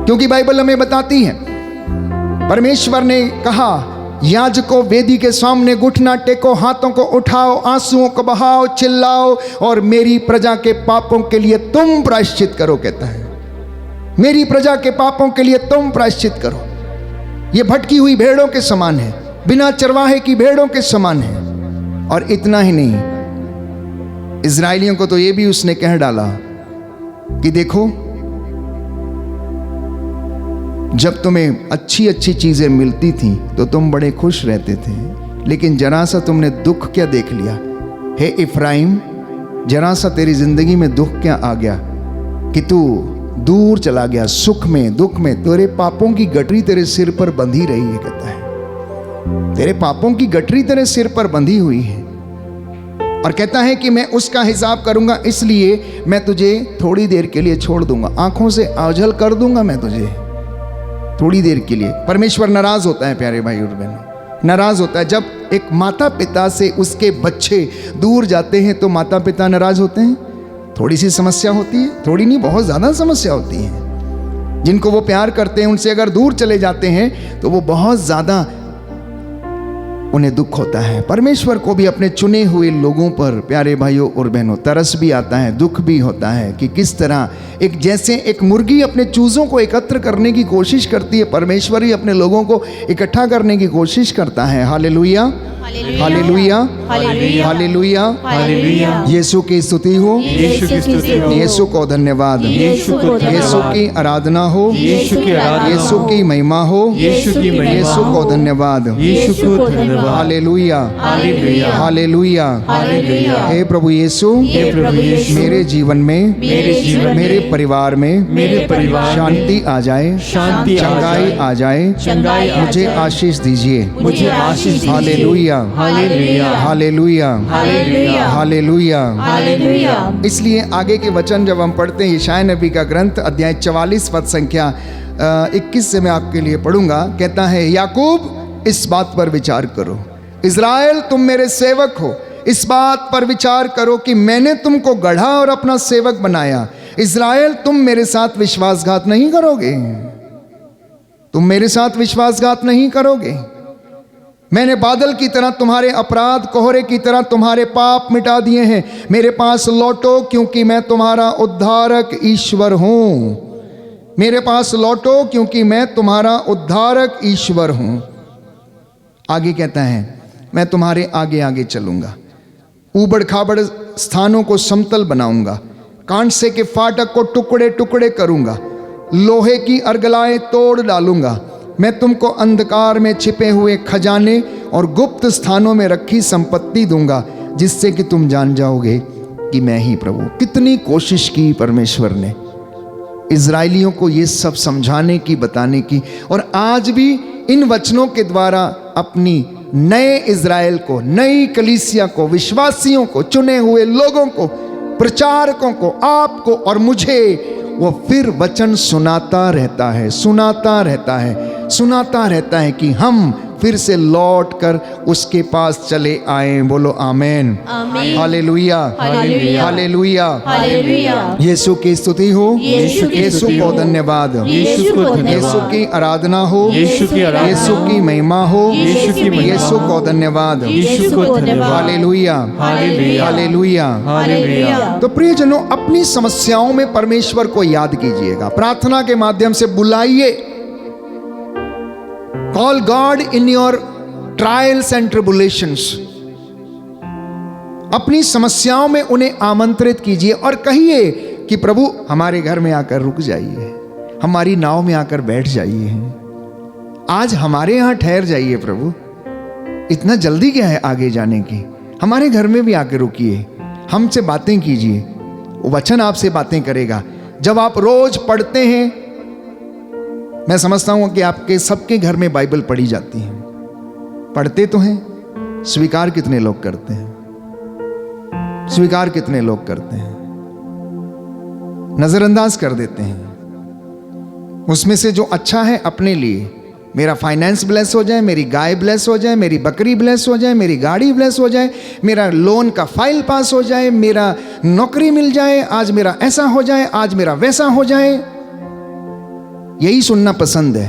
क्योंकि बाइबल हमें बताती है, परमेश्वर ने कहा याजकों वेदी के सामने घुटना टेको, हाथों को उठाओ, आंसुओं को बहाओ, चिल्लाओ और मेरी प्रजा के पापों के लिए तुम प्रायश्चित करो। कहता है मेरी प्रजा के पापों के लिए तुम प्रायश्चित करो। ये भटकी हुई भेड़ों के समान है, बिना चरवाहे की भेड़ों के समान है। और इतना ही नहीं, इजराइलियों को तो ये भी उसने कह डाला कि देखो, जब तुम्हें अच्छी अच्छी चीजें मिलती थी तो तुम बड़े खुश रहते थे, लेकिन जरा सा तुमने दुख क्या देख लिया। हे इफ्राइम, जरा सा तेरी जिंदगी में दुख क्या आ गया कि तू दूर चला गया, सुख में दुख में तेरे पापों की गठरी तेरे सिर पर बंधी रही है। कहता है तेरे पापों की गठरी तेरे सिर पर बंधी हुई है, और कहता है कि मैं उसका हिसाब करूंगा, इसलिए मैं तुझे थोड़ी देर के लिए छोड़ दूंगा, आंखों से ओझल कर दूंगा मैं तुझे थोड़ी देर के लिए। परमेश्वर नाराज होता है प्यारे भाई और बहनों, नाराज होता है। जब एक माता पिता से उसके बच्चे दूर जाते हैं तो माता पिता नाराज होते हैं। थोड़ी सी समस्या होती है, थोड़ी नहीं बहुत ज़्यादा समस्या होती है। जिनको वो प्यार करते हैं उनसे अगर दूर चले जाते हैं तो वो बहुत ज़्यादा उन्हें दुख होता है। परमेश्वर को भी अपने चुने हुए लोगों पर प्यारे भाइयों और बहनों तरस भी आता है, दुख भी होता है कि किस तरह एक जैसे एक मुर्गी अपने चूज़ों को एकत्र करने की कोशिश करती है, परमेश्वर ही अपने लोगों को इकट्ठा करने की कोशिश करता है। हालेलुया, हालेलुया, हालेलुया, हालेलुया। यीशु की स्तुति हो, यीशु की स्तुति हो, यीशु को धन्यवाद, यीशु को धन्यवाद, यीशु की आराधना हो, यीशु की आराधना, यीशु की महिमा हो, यीशु की महिमा, यीशु को धन्यवाद, यीशु को धन्यवाद। हालेलुया, हालेलुया, हालेलुया, हालेलुया। हे प्रभु यीशु, हे प्रभु यीशु, मेरे जीवन में, मेरे जीवन में, मेरे परिवार में, मेरे परिवार में शांति आ जाए, शांति आ चंगाई जाए, आ जाए, चंगाई आ मुझे जाए, आशीष दीजिए, मुझे आशीष दीजिए। हालेलुया, हालेलुया, हालेलुया, हालेलुया, हालेलुया। हालेलुया। इसलिए आगे के वचन जब हम पढ़ते हैं यशायाह नबी का ग्रंथ अध्याय 44 पद संख्या 21 से मैं आपके लिए पढ़ूंगा। कहता है, याकूब इस बात पर विचार करो, इज़राइल तुम मेरे सेवक हो, इस बात पर विचार करो कि मैंने तुमको गढ़ा और अपना सेवक बनाया। इज़राइल तुम मेरे साथ विश्वासघात नहीं करोगे, तुम मेरे साथ विश्वासघात नहीं करोगे। मैंने बादल की तरह तुम्हारे अपराध, कोहरे की तरह तुम्हारे पाप मिटा दिए हैं। मेरे पास लौटो क्योंकि मैं तुम्हारा उद्धारक ईश्वर हूं। मेरे पास लौटो क्योंकि मैं तुम्हारा उद्धारक ईश्वर हूं। आगे कहता है, मैं तुम्हारे आगे आगे चलूंगा, ऊबड़ खाबड़ स्थानों को समतल बनाऊंगा, कांसे के फाटक को टुकड़े टुकड़े करूंगा, लोहे की अर्गलाएं तोड़ डालूंगा। मैं तुमको अंधकार में छिपे हुए खजाने और गुप्त स्थानों में रखी संपत्ति दूंगा, जिससे कि तुम जान जाओगे कि मैं ही प्रभु। कितनी कोशिश की परमेश्वर ने इजराइलियों को ये सब समझाने की, बताने की, और आज भी इन वचनों के द्वारा अपनी नए इजराइल को, नई कलीसिया को, विश्वासियों को, चुने हुए लोगों को, प्रचारकों को, आपको और मुझे वो फिर वचन सुनाता रहता है, सुनाता रहता है, सुनाता रहता है कि हम फिर से लौट कर उसके पास चले आए। बोलो आमेन, आमीन, हालेलुया, हालेलुया, हालेलुया, हालेलुया। यीशु की स्तुति हो, यीशु की यीशु स्तुति को हो, धन्यवाद, यीशु को धन्यवाद, यीशु की आराधना हो, यीशु की आराधना यीशु हो, की महिमा हो, यीशु की महिमा यीशु हो, को धन्यवाद, यीशु को धन्यवाद, हालेलुया, हालेलुया, हालेलुया। हालेलुया। तो प्रियजनों, अपनी समस्याओं में परमेश्वर को याद कीजिएगा, प्रार्थना के माध्यम से बुलाइए। Call God in your trials and tribulations. अपनी समस्याओं में उन्हें आमंत्रित कीजिए और कहिए कि प्रभु हमारे घर में आकर रुक जाइए, हमारी नाव में आकर बैठ जाइए, आज हमारे यहां ठहर जाइए प्रभु। इतना जल्दी क्या है आगे जाने की? हमारे घर में भी आके रुकिए, हमसे बातें कीजिए, वो वचन आपसे बातें करेगा। जब आप रोज पढ़ते हैं, मैं समझता हूं कि आपके सबके घर में बाइबल पढ़ी जाती है। पढ़ते तो हैं, स्वीकार कितने लोग करते हैं? स्वीकार कितने लोग करते हैं? नजरअंदाज कर देते हैं। उसमें से जो अच्छा है अपने लिए, मेरा फाइनेंस ब्लेस हो जाए, मेरी गाय ब्लेस हो जाए, मेरी बकरी ब्लेस हो जाए, मेरी गाड़ी ब्लेस हो जाए, मेरा लोन का फाइल पास हो जाए, मेरा नौकरी मिल जाए, आज मेरा ऐसा हो जाए, आज मेरा वैसा हो जाए, यही सुनना पसंद है।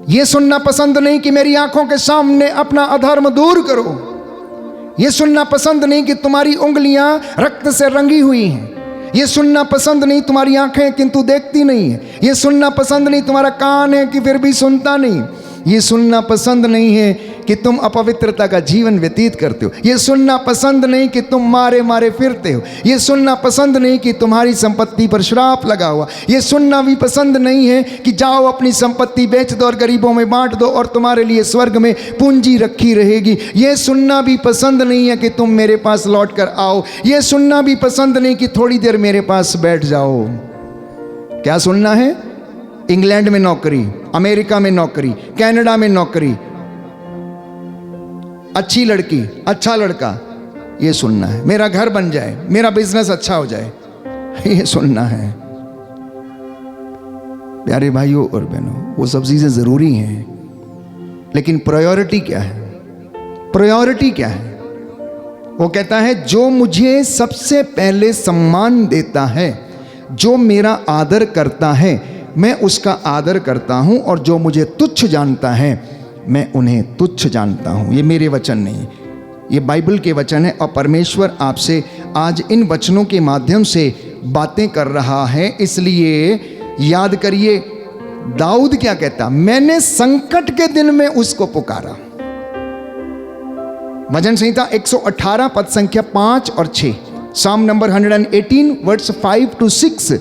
यह सुनना पसंद नहीं कि मेरी आंखों के सामने अपना अधर्म दूर करो। यह सुनना पसंद नहीं कि तुम्हारी उंगलियां रक्त से रंगी हुई हैं। यह सुनना पसंद नहीं तुम्हारी आंखें किंतु देखती नहीं है। यह सुनना पसंद नहीं तुम्हारा कान है कि फिर भी सुनता नहीं। यह सुनना पसंद नहीं है कि तुम अपवित्रता का जीवन व्यतीत करते हो। यह सुनना पसंद नहीं कि तुम मारे मारे फिरते हो। यह सुनना पसंद नहीं कि तुम्हारी संपत्ति पर श्राप लगा हुआ। यह सुनना भी पसंद नहीं है कि जाओ अपनी संपत्ति बेच दो और गरीबों में बांट दो और तुम्हारे लिए स्वर्ग में पूंजी रखी रहेगी। यह सुनना भी पसंद नहीं है कि तुम मेरे पास लौट कर आओ। यह सुनना भी पसंद नहीं कि थोड़ी देर मेरे पास बैठ जाओ। क्या सुनना है? इंग्लैंड में नौकरी, अमेरिका में नौकरी, कनाडा में नौकरी, अच्छी लड़की, अच्छा लड़का, ये सुनना है। मेरा घर बन जाए, मेरा बिजनेस अच्छा हो जाए, ये सुनना है। प्यारे भाइयों और बहनों, वो सब चीजें जरूरी हैं, लेकिन प्रायोरिटी क्या है? प्रायोरिटी क्या है? वो कहता है जो मुझे सबसे पहले सम्मान देता है, जो मेरा आदर करता है, मैं उसका आदर करता हूं, और जो मुझे तुच्छ जानता है मैं उन्हें तुच्छ जानता हूं। ये मेरे वचन नहीं, ये बाइबल के वचन है। और परमेश्वर आपसे आज इन वचनों के माध्यम से बातें कर रहा है। इसलिए याद करिए, दाऊद क्या कहता? मैंने संकट के दिन में उसको पुकारा। भजन संहिता 118 पद संख्या 5 और 6, साम number 118 words 5 to 6।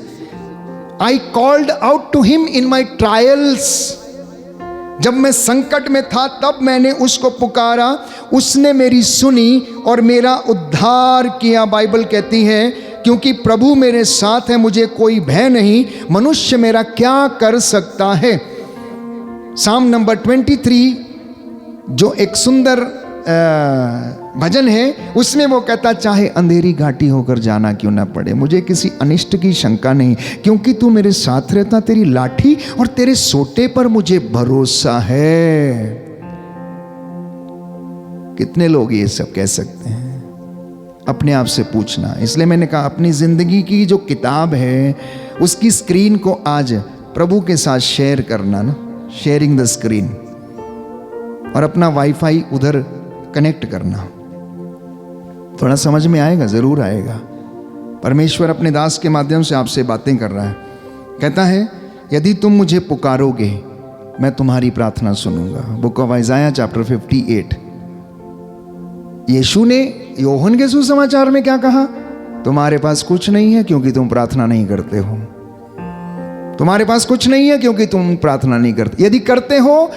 I called out to him in my trials। जब मैं संकट में था तब मैंने उसको पुकारा, उसने मेरी सुनी और मेरा उद्धार किया। बाइबल कहती है क्योंकि प्रभु मेरे साथ है, मुझे कोई भय नहीं, मनुष्य मेरा क्या कर सकता है। साम नंबर 23 जो एक सुंदर भजन है, उसमें वो कहता चाहे अंधेरी घाटी होकर जाना क्यों ना पड़े, मुझे किसी अनिष्ट की शंका नहीं, क्योंकि तू मेरे साथ रहता, तेरी लाठी और तेरे सोटे पर मुझे भरोसा है। कितने लोग ये सब कह सकते हैं? अपने आप से पूछना। इसलिए मैंने कहा अपनी जिंदगी की जो किताब है उसकी स्क्रीन को आज प्रभु के साथ शेयर करना ना, शेयरिंग द स्क्रीन, और अपना वाईफाई उधर कनेक्ट करना। थोड़ा समझ में आएगा, जरूर आएगा। परमेश्वर अपने दास के माध्यम से आपसे बातें कर रहा है। कहता है यदि तुम मुझे पुकारोगे मैं तुम्हारी प्रार्थना सुनूंगा। Book of Isaiah chapter 58। यीशु ने योहन के सुसमाचार में क्या कहा? तुम्हारे पास कुछ नहीं है क्योंकि तुम प्रार्थना नहीं करते हो। तुम्हारे पास कुछ नहीं है क्योंकि तुम प्रार्थना नहीं करते। यदि करते हो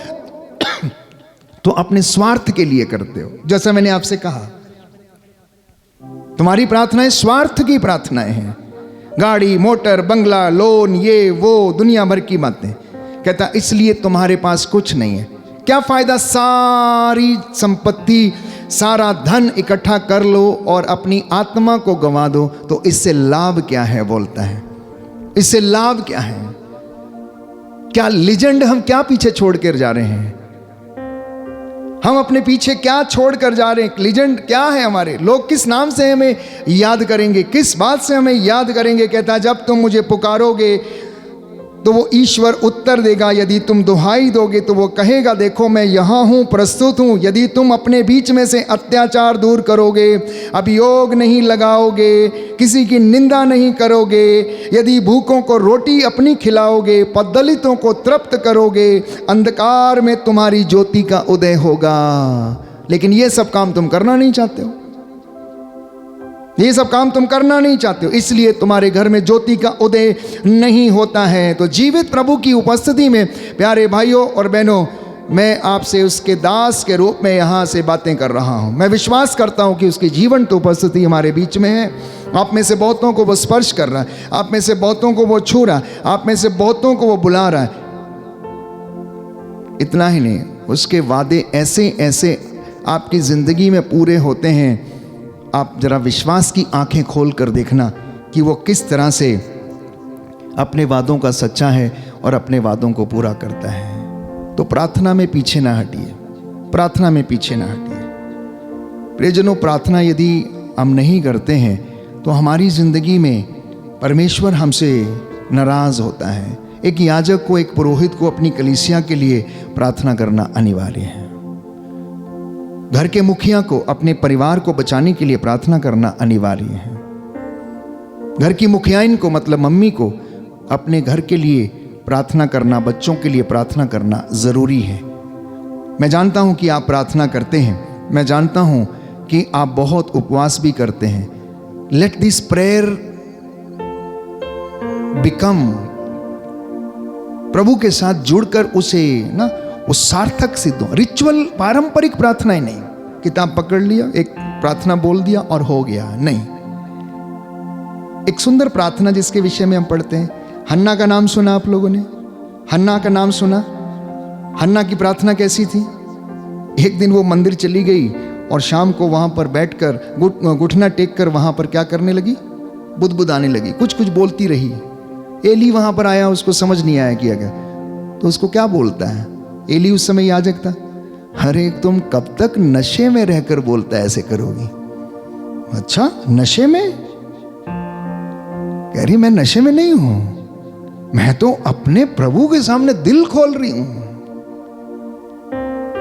तो अपने स्वार्थ के लिए करते हो। जैसा मैंने आपसे कहा, तुम्हारी प्रार्थनाएं स्वार्थ की प्रार्थनाएं हैं। गाड़ी, मोटर, बंगला, लोन, ये वो दुनिया भर की बातें। कहता इसलिए तुम्हारे पास कुछ नहीं है। क्या फायदा सारी संपत्ति, सारा धन इकट्ठा कर लो और अपनी आत्मा को गंवा दो, तो इससे लाभ क्या है? बोलता है इससे लाभ क्या है? क्या लीजेंड हम क्या पीछे छोड़ कर जा रहे हैं? हम अपने पीछे क्या छोड़ कर जा रहे हैं? लीजेंड क्या है हमारे? लोग किस नाम से हमें याद करेंगे? किस बात से हमें याद करेंगे? कहता है जब तुम मुझे पुकारोगे तो वो ईश्वर उत्तर देगा। यदि तुम दुहाई दोगे तो वो कहेगा देखो मैं यहाँ हूँ, प्रस्तुत हूँ। यदि तुम अपने बीच में से अत्याचार दूर करोगे, अभियोग नहीं लगाओगे, किसी की निंदा नहीं करोगे, यदि भूखों को रोटी अपनी खिलाओगे, पददलितों को तृप्त करोगे, अंधकार में तुम्हारी ज्योति का उदय होगा। लेकिन ये सब काम तुम करना नहीं चाहते हो। ये सब काम तुम करना नहीं चाहते हो, इसलिए तुम्हारे घर में ज्योति का उदय नहीं होता है। तो जीवित प्रभु की उपस्थिति में प्यारे भाइयों और बहनों, मैं आपसे उसके दास के रूप में यहाँ से बातें कर रहा हूँ। मैं विश्वास करता हूँ कि उसकी जीवन तो उपस्थिति हमारे बीच में है। आप में से बहुतों को वो स्पर्श कर रहा है, आप में से बहुतों को वो छू रहा है, आप में से बहुतों को वो बुला रहा है। इतना ही नहीं, उसके वादे ऐसे ऐसे आपकी ज़िंदगी में पूरे होते हैं। आप जरा विश्वास की आंखें खोल कर देखना कि वो किस तरह से अपने वादों का सच्चा है और अपने वादों को पूरा करता है। तो प्रार्थना में पीछे ना हटिए, प्रार्थना में पीछे ना हटिए। प्रियजनों, प्रार्थना यदि हम नहीं करते हैं तो हमारी ज़िंदगी में परमेश्वर हमसे नाराज़ होता है। एक याजक को, एक पुरोहित को अपनी कलीसिया के लिए प्रार्थना करना अनिवार्य है। घर के मुखिया को अपने परिवार को बचाने के लिए प्रार्थना करना अनिवार्य है। घर की मुखियाइन को, मतलब मम्मी को, अपने घर के लिए प्रार्थना करना, बच्चों के लिए प्रार्थना करना ज़रूरी है। मैं जानता हूं कि आप प्रार्थना करते हैं, मैं जानता हूं कि आप बहुत उपवास भी करते हैं। लेट दिस प्रेयर बिकम, प्रभु के साथ जुड़कर उसे ना वो सार्थक सिद्ध हो। रिचुअल, पारंपरिक प्रार्थनाएं नहीं, किताब पकड़ लिया, एक प्रार्थना बोल दिया और हो गया, नहीं। एक सुंदर प्रार्थना जिसके विषय में हम पढ़ते हैं, हन्ना का नाम सुना आप लोगों ने? हन्ना का नाम सुना? हन्ना की प्रार्थना कैसी थी? एक दिन वो मंदिर चली गई और शाम को वहां पर बैठकर घुटना टेक कर वहां पर क्या करने लगी? बुदबुदाने लगी, कुछ कुछ बोलती रही। एली वहां पर आया, उसको समझ नहीं आया किया गया, तो उसको क्या बोलता है? एली उस समय याजक था। अरे तुम कब तक नशे में रहकर बोलता है ऐसे करोगी? अच्छा, नशे में? कह रही मैं नशे में नहीं हूं, मैं तो अपने प्रभु के सामने दिल खोल रही हूं।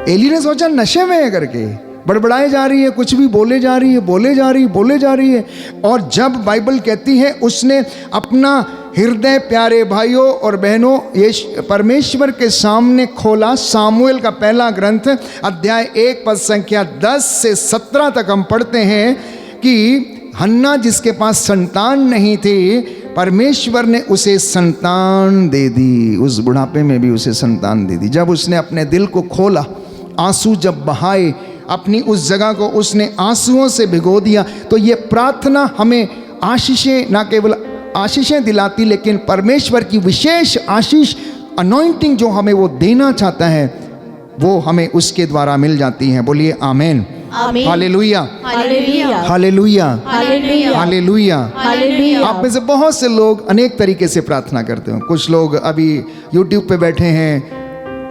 एली ने सोचा नशे में है करके, बड़बड़ाए जा रही है, कुछ भी बोले जा रही है, बोले जा रही है। और जब बाइबल कहती है उसने अपना हृदय प्यारे भाइयों और बहनों ये परमेश्वर के सामने खोला। सामुएल का पहला ग्रंथ अध्याय 1 पद संख्या 10 से 17 तक हम पढ़ते हैं कि हन्ना जिसके पास संतान नहीं थी, परमेश्वर ने उसे संतान दे दी। उस बुढ़ापे में भी उसे संतान दे दी। जब उसने अपने दिल को खोला, आंसू जब बहाए, अपनी उस जगह को उसने आंसुओं से भिगो दिया। तो ये प्रार्थना हमें आशीषें, ना केवल आशीषें दिलाती, लेकिन परमेश्वर की विशेष आशीष, अनॉइंटिंग जो हमें वो देना चाहता है, वो हमें उसके द्वारा मिल जाती है। बोलिए आमेन, हालेलुया, हालेलुया, हालेलुया, हालेलुया, हालेलुया। हालेलुया। आप में से बहुत से लोग अनेक तरीके से प्रार्थना करते हो। कुछ लोग अभी YouTube पे बैठे हैं,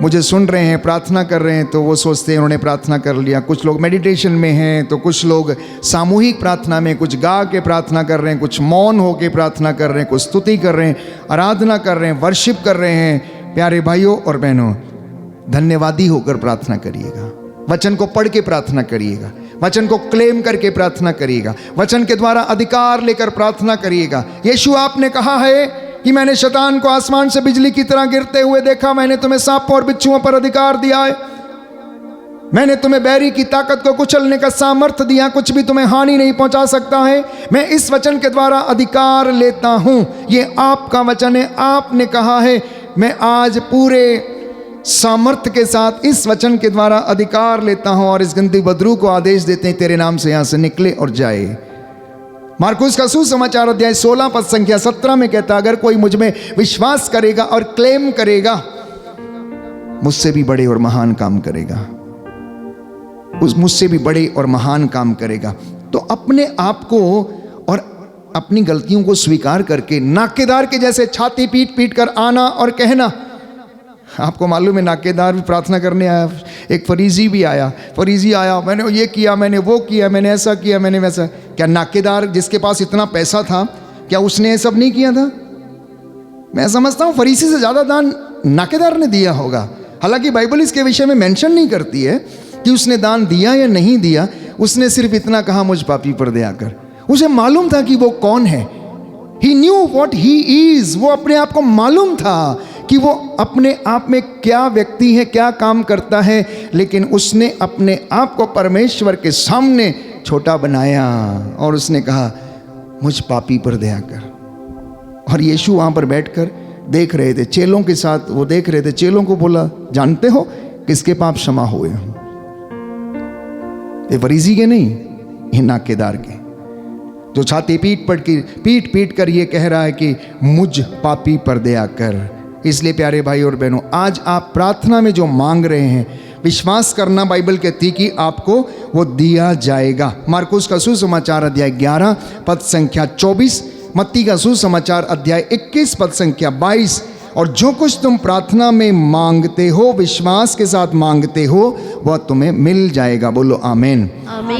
मुझे सुन रहे हैं, प्रार्थना कर रहे हैं, तो वो सोचते हैं उन्होंने प्रार्थना कर लिया। कुछ लोग मेडिटेशन में हैं, तो कुछ लोग सामूहिक प्रार्थना में, कुछ गा के प्रार्थना कर रहे हैं, कुछ मौन होके प्रार्थना कर रहे हैं, कुछ स्तुति कर रहे हैं, आराधना कर रहे हैं, वर्शिप कर रहे हैं। प्यारे भाइयों और बहनों, धन्यवादी होकर प्रार्थना करिएगा। वचन को पढ़ के प्रार्थना करिएगा, वचन को क्लेम करके प्रार्थना करिएगा, वचन के द्वारा अधिकार लेकर प्रार्थना करिएगा। यीशु आपने कहा है कि मैंने शैतान को आसमान से बिजली की तरह गिरते हुए देखा, मैंने तुम्हें सांपों और बिच्छुओं पर अधिकार दिया है, मैंने तुम्हें बैरी की ताकत को कुचलने का सामर्थ्य दिया, कुछ भी तुम्हें हानि नहीं पहुंचा सकता है। मैं इस वचन के द्वारा अधिकार लेता हूं, ये आपका वचन है, आपने कहा है। मैं आज पूरे सामर्थ्य के साथ इस वचन के द्वारा अधिकार लेता हूं और इस गंदी बदरू को आदेश देते हैं तेरे नाम से यहां से निकले और जाए। मार्कुस का सुसमाचार अध्याय 16 पद संख्या 17 में कहता, अगर कोई मुझ में विश्वास करेगा और क्लेम करेगा, मुझसे भी बड़े और महान काम करेगा, मुझसे भी बड़े और महान काम करेगा। तो अपने आप को और अपनी गलतियों को स्वीकार करके नाकेदार के जैसे छाती पीट पीट कर आना और कहना। आपको मालूम है नाकेदार भी प्रार्थना करने आया, एक फरीजी भी आया, फरीजी आया, मैंने ये किया, मैंने वो किया, मैंने ऐसा किया, मैंने वैसा। क्या नाकेदार जिसके पास इतना पैसा था, क्या उसने ये सब नहीं किया था? मैं समझता हूँ फरीसी से ज़्यादा दान नाकेदार ने दिया होगा। हालांकि बाइबल इसके विषय में मेंशन नहीं करती है कि उसने दान दिया या नहीं दिया, उसने सिर्फ इतना कहा, मुझ पापी पर दया कर। उसे मालूम था कि वो कौन है। He knew what he is। वो अपने आप को मालूम था कि वो अपने आप में क्या व्यक्ति है, क्या काम करता है, लेकिन उसने अपने आप को परमेश्वर के सामने छोटा बनाया और उसने कहा, मुझ पापी पर दया कर। और यीशु वहाँ पर बैठकर देख रहे थे, चेलों के साथ वो देख रहे थे। चेलों को बोला, जानते हो किसके पाप क्षमा हुए? ये फरीसी के नहीं, ये नाकेदार के, जो छाती पीट पीट कर ये कह रहा है कि मुझ पापी पर दया कर। इसलिए प्यारे भाई और बहनों, आज आप प्रार्थना में जो मांग रहे हैं, विश्वास करना बाइबल कहती कि आपको वो दिया जाएगा। मार्कुस का सुसमाचार अध्याय 11 पद संख्या 24, मत्ती का सुसमाचार अध्याय 21 पद संख्या 22। और जो कुछ तुम प्रार्थना में मांगते हो, विश्वास के साथ मांगते हो, वह तुम्हें मिल जाएगा। बोलो आमीन,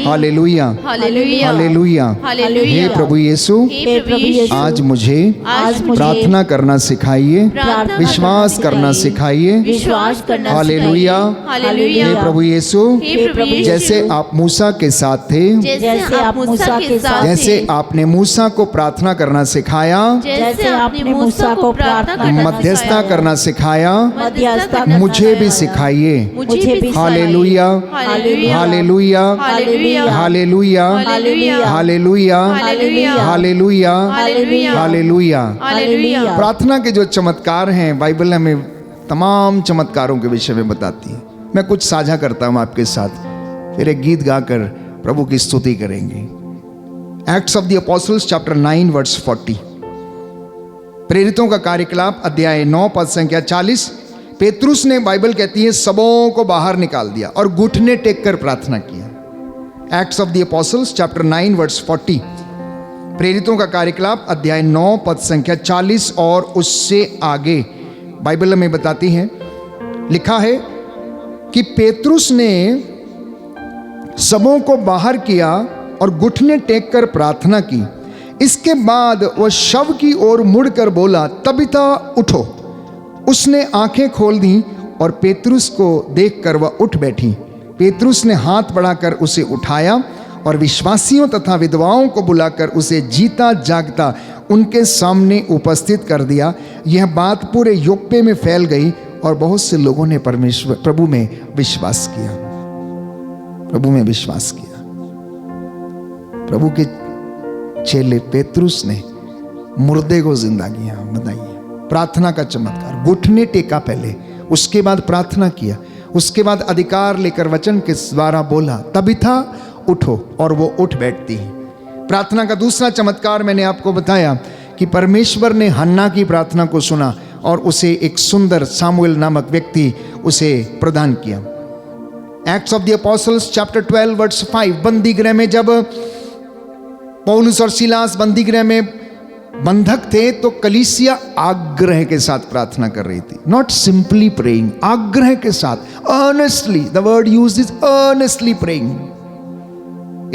हालेलुया, हालेलुया, हालेलुया। हालेलुया। हे प्रभु यीशु, हे प्रभु यीशु, आज मुझे प्रार्थना करना सिखाइए, प्रार्थना विश्वास करना सिखाइए। विश्वास करना हालेलुया, हालेलुया। हे प्रभु यीशु, हे प्रभु यीशु, जैसे आप मूसा के साथ थे, जैसे आप मूसा के साथ जैसे आपने मूसा को प्रार्थना करना सिखाया, जैसे आपने मूसा को प्रार्थना मध्यस्थता करना सिखाया, मध्यस्थता मुझे भी सिखाइए। मुझे भी हालेलुया, हालेलुया, हालेलुया, हालेलुया, हालेलुया, हालेलुया, हालेलुया, हालेलुया, हालेलुया, हालेलुया, हालेलुया। हालेलुया। प्रार्थना के जो चमत्कार हैं, बाइबल हमें तमाम चमत्कारों के विषय में बताती है। मैं कुछ साझा करता हूं आपके साथ, फिर एक गीत गाकर प्रभु की स्तुति करेंगे। Acts of the Apostles chapter 9 verse 40, प्रेरितों का कार्यकलाप अध्याय 9 पद संख्या 40। पेतरुस ने, बाइबल कहती है, सबों को बाहर निकाल दिया और घुटने टेक कर प्रार्थना किया। Acts of the Apostles chapter 9 verse 40, प्रेरितों का कार्यकलाप अध्याय 9 पद संख्या 40 और उससे आगे बाइबल में बताती है, लिखा है कि पेतरुस ने सबों को बाहर किया और घुटने टेक कर प्रार्थना की। इसके बाद वह शव की ओर मुड़कर बोला, तबिथा उठो। उसने आंखें खोल दी और पेतरुस को देखकर वह उठ बैठी। पेतरुस ने हाथ बढ़ाकर उसे उठाया और विश्वासियों तथा विधवाओं को बुलाकर उसे जीता जागता उनके सामने उपस्थित कर दिया। यह बात पूरे योप्पे में फैल गई और बहुत से लोगों ने प्रभु में विश्वास किया। प्रभु में विश्वास किया। प्रभु के चेले पेतरुस ने मुर्दे को जिंदा किया। बताइए, प्रार्थना का चमत्कार। घुटने टेका पहले, उसके बाद प्रार्थना किया, उसके बाद अधिकार लेकर वचन के द्वारा बोला, तबिथा उठो, और वो उठ बैठती है। प्रार्थना का दूसरा चमत्कार मैंने आपको बताया कि परमेश्वर ने हन्ना की प्रार्थना को सुना और उसे एक सुंदर सामुएल नामक व्यक्ति उसे प्रदान किया। Acts of the Apostles chapter 12 verse 5, बंदी गृह में जब पौलुस और सिलास बंदी गृह में बंधक थे तो कलीसिया आग्रह के साथ प्रार्थना कर रही थी। नॉट सिंपली प्रेइंग, आग्रह के साथ, earnestly, the word used is earnestly praying.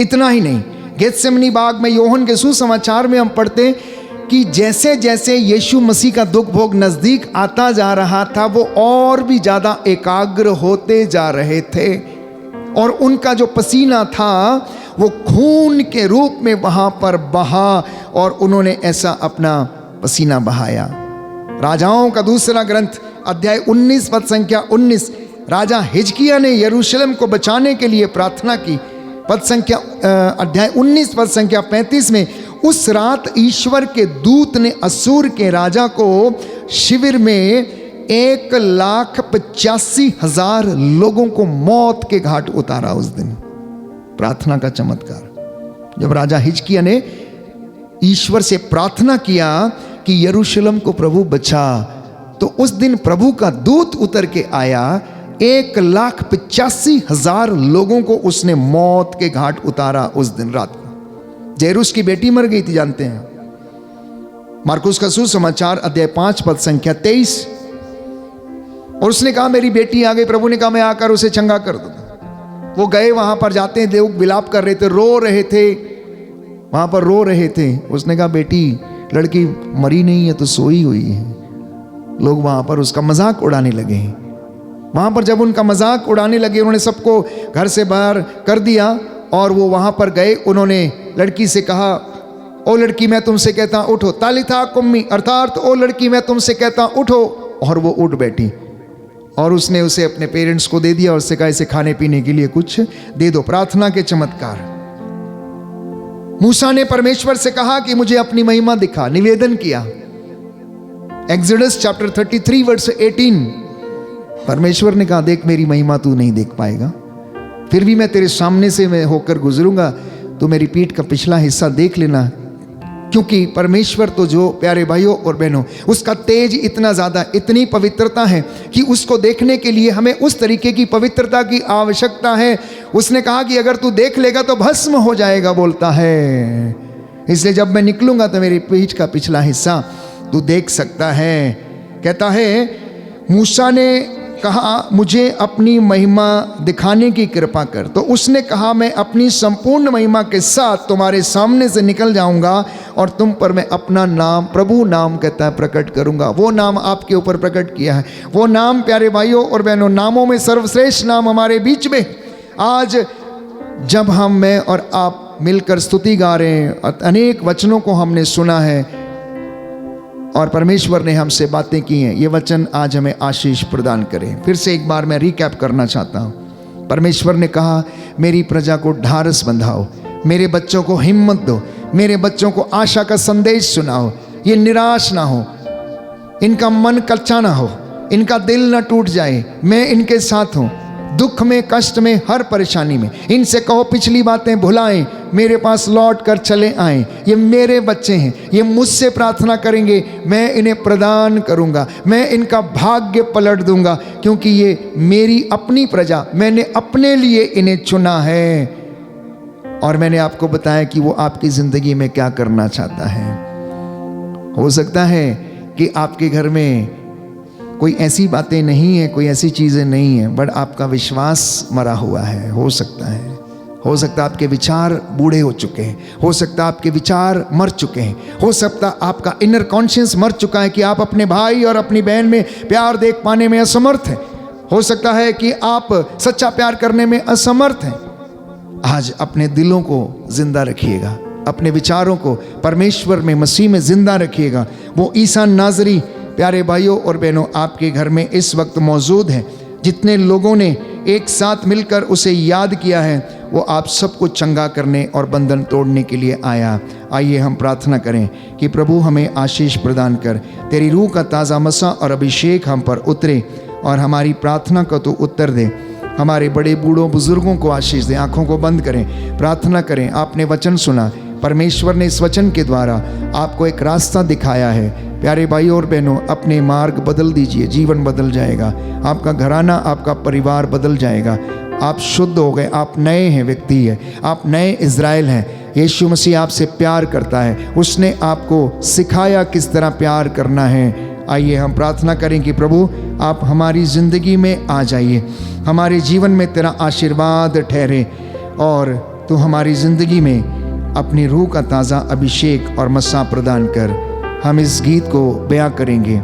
इतना ही नहीं, गेत्सेमनी बाग में योहन के सुसमाचार में हम पढ़ते कि जैसे जैसे यीशु मसीह का दुख भोग नजदीक आता जा रहा था, वो और भी ज्यादा एकाग्र होते जा रहे थे और उनका जो पसीना था वो खून के रूप में वहां पर बहा और उन्होंने ऐसा अपना पसीना बहाया। राजाओं का दूसरा ग्रंथ अध्याय 19 पद संख्या 19, राजा हिजकिय्याह ने यरूशलेम को बचाने के लिए प्रार्थना की। पद संख्या अध्याय 19 पद संख्या 35 में, उस रात ईश्वर के दूत ने असूर के राजा को शिविर में 1,85,000 लोगों को मौत के घाट उतारा। उस दिन प्रार्थना का चमत्कार। जब राजा हिजकिय्याह ने ईश्वर से प्रार्थना किया कि यरूशलेम को प्रभु बचा, तो उस दिन प्रभु का दूत उतर के आया, 1,85,000 लोगों को उसने मौत के घाट उतारा उस दिन रात को। जैरूस की बेटी मर गई थी, जानते हैं, मार्कुस का सुसमाचार अध्याय 5 पद संख्या 23। और उसने कहा मेरी बेटी आ गई। प्रभु ने कहा मैं आकर उसे चंगा कर दूंगा। वो गए, वहां पर जाते हैं, लोग विलाप कर रहे थे, रो रहे थे, वहां पर रो रहे थे। उसने कहा बेटी, लड़की मरी नहीं है तो सोई हुई है। लोग वहां पर उसका मजाक उड़ाने लगे। वहां पर जब उनका मजाक उड़ाने लगे, उन्होंने सबको घर से बाहर कर दिया और वो वहां पर गए। उन्होंने लड़की से कहा, ओ लड़की मैं तुमसे कहता उठो, तालिथा कुम्मी, अर्थात ओ लड़की मैं तुमसे कहता उठो। और वो उठ बैठी और उसने उसे अपने पेरेंट्स को दे दिया और उससे कहा इसे खाने पीने के लिए कुछ दे दो। प्रार्थना के चमत्कार। मूसा ने परमेश्वर से कहा कि मुझे अपनी महिमा दिखा, निवेदन किया। एक्सोडस चैप्टर 33 वर्स 18, परमेश्वर ने कहा, देख मेरी महिमा तू नहीं देख पाएगा, फिर भी मैं तेरे सामने से मैं होकर गुजरूंगा, तो मेरी पीठ का पिछला हिस्सा देख लेना। क्योंकि परमेश्वर तो जो प्यारे भाइयों और बहनों, उसका तेज इतना ज़्यादा, इतनी पवित्रता है कि उसको देखने के लिए हमें उस तरीके की पवित्रता की आवश्यकता है। उसने कहा कि अगर तू देख लेगा तो भस्म हो जाएगा, बोलता है। इसलिए जब मैं निकलूंगा तो मेरी पीठ का पिछला हिस्सा तू देख सकता है। कहता है, मूसा ने कहा, मुझे अपनी महिमा दिखाने की कृपा कर। तो उसने कहा, मैं अपनी संपूर्ण महिमा के साथ तुम्हारे सामने से निकल जाऊंगा और तुम पर मैं अपना नाम, प्रभु नाम कहता है, प्रकट करूंगा। वो नाम आपके ऊपर प्रकट किया है। वो नाम प्यारे भाइयों और बहनों, नामों में सर्वश्रेष्ठ नाम हमारे बीच में। आज जब मैं और आप मिलकर स्तुति गा रहे हैं, अनेक वचनों को हमने सुना है और परमेश्वर ने हमसे बातें की हैं, ये वचन आज हमें आशीष प्रदान करें। फिर से एक बार मैं रिकैप करना चाहता हूँ। परमेश्वर ने कहा, मेरी प्रजा को ढारस बंधाओ, मेरे बच्चों को हिम्मत दो, मेरे बच्चों को आशा का संदेश सुनाओ, ये निराश ना हो, इनका मन कच्चा ना हो, इनका दिल ना टूट जाए। मैं इनके साथ हूँ, दुख में, कष्ट में, हर परेशानी में। इनसे कहो पिछली बातें भुलाएं, मेरे पास लौट कर चले आएं। ये मेरे बच्चे हैं, ये मुझसे प्रार्थना करेंगे, मैं इन्हें प्रदान करूंगा, मैं इनका भाग्य पलट दूंगा, क्योंकि ये मेरी अपनी प्रजा, मैंने अपने लिए इन्हें चुना है। और मैंने आपको बताया कि वो आपकी ज़िंदगी में क्या करना चाहता है। हो सकता है कि आपके घर में कोई ऐसी बातें नहीं है, कोई ऐसी चीज़ें नहीं हैं, बट आपका विश्वास मरा हुआ है। हो सकता है आपके विचार बूढ़े हो चुके हैं, हो सकता है आपके विचार मर चुके हैं, हो सकता है आपका इनर कॉन्शियस मर चुका है कि आप अपने भाई और अपनी बहन में प्यार देख पाने में असमर्थ हैं। हो सकता है कि आप सच्चा प्यार करने में असमर्थ हैं। आज अपने दिलों को जिंदा रखिएगा, अपने विचारों को परमेश्वर में, मसीह में जिंदा रखिएगा। वो ईसा नाज़री प्यारे भाइयों और बहनों आपके घर में इस वक्त मौजूद है। जितने लोगों ने एक साथ मिलकर उसे याद किया है, वो आप सबको चंगा करने और बंधन तोड़ने के लिए आया। आइए हम प्रार्थना करें कि प्रभु हमें आशीष प्रदान कर, तेरी रूह का ताज़ा मसा और अभिषेक हम पर उतरे और हमारी प्रार्थना का तो उत्तर दे। हमारे बड़े बूढ़ों बुजुर्गों को आशीष दे। आँखों को बंद करें, प्रार्थना करें। आपने वचन सुना, परमेश्वर ने इस वचन के द्वारा आपको एक रास्ता दिखाया है। प्यारे भाइयों और बहनों, अपने मार्ग बदल दीजिए, जीवन बदल जाएगा, आपका घराना, आपका परिवार बदल जाएगा। आप शुद्ध हो गए, आप नए हैं व्यक्ति है, आप नए इज़राइल हैं। यीशु मसीह आपसे प्यार करता है, उसने आपको सिखाया किस तरह प्यार करना है। आइए हम प्रार्थना करें कि प्रभु आप हमारी ज़िंदगी में आ जाइए, हमारे जीवन में तेरा आशीर्वाद ठहरे और तू हमारी ज़िंदगी में अपनी रूह का ताज़ा अभिषेक और मसा प्रदान कर। हम इस गीत को बयां करेंगे,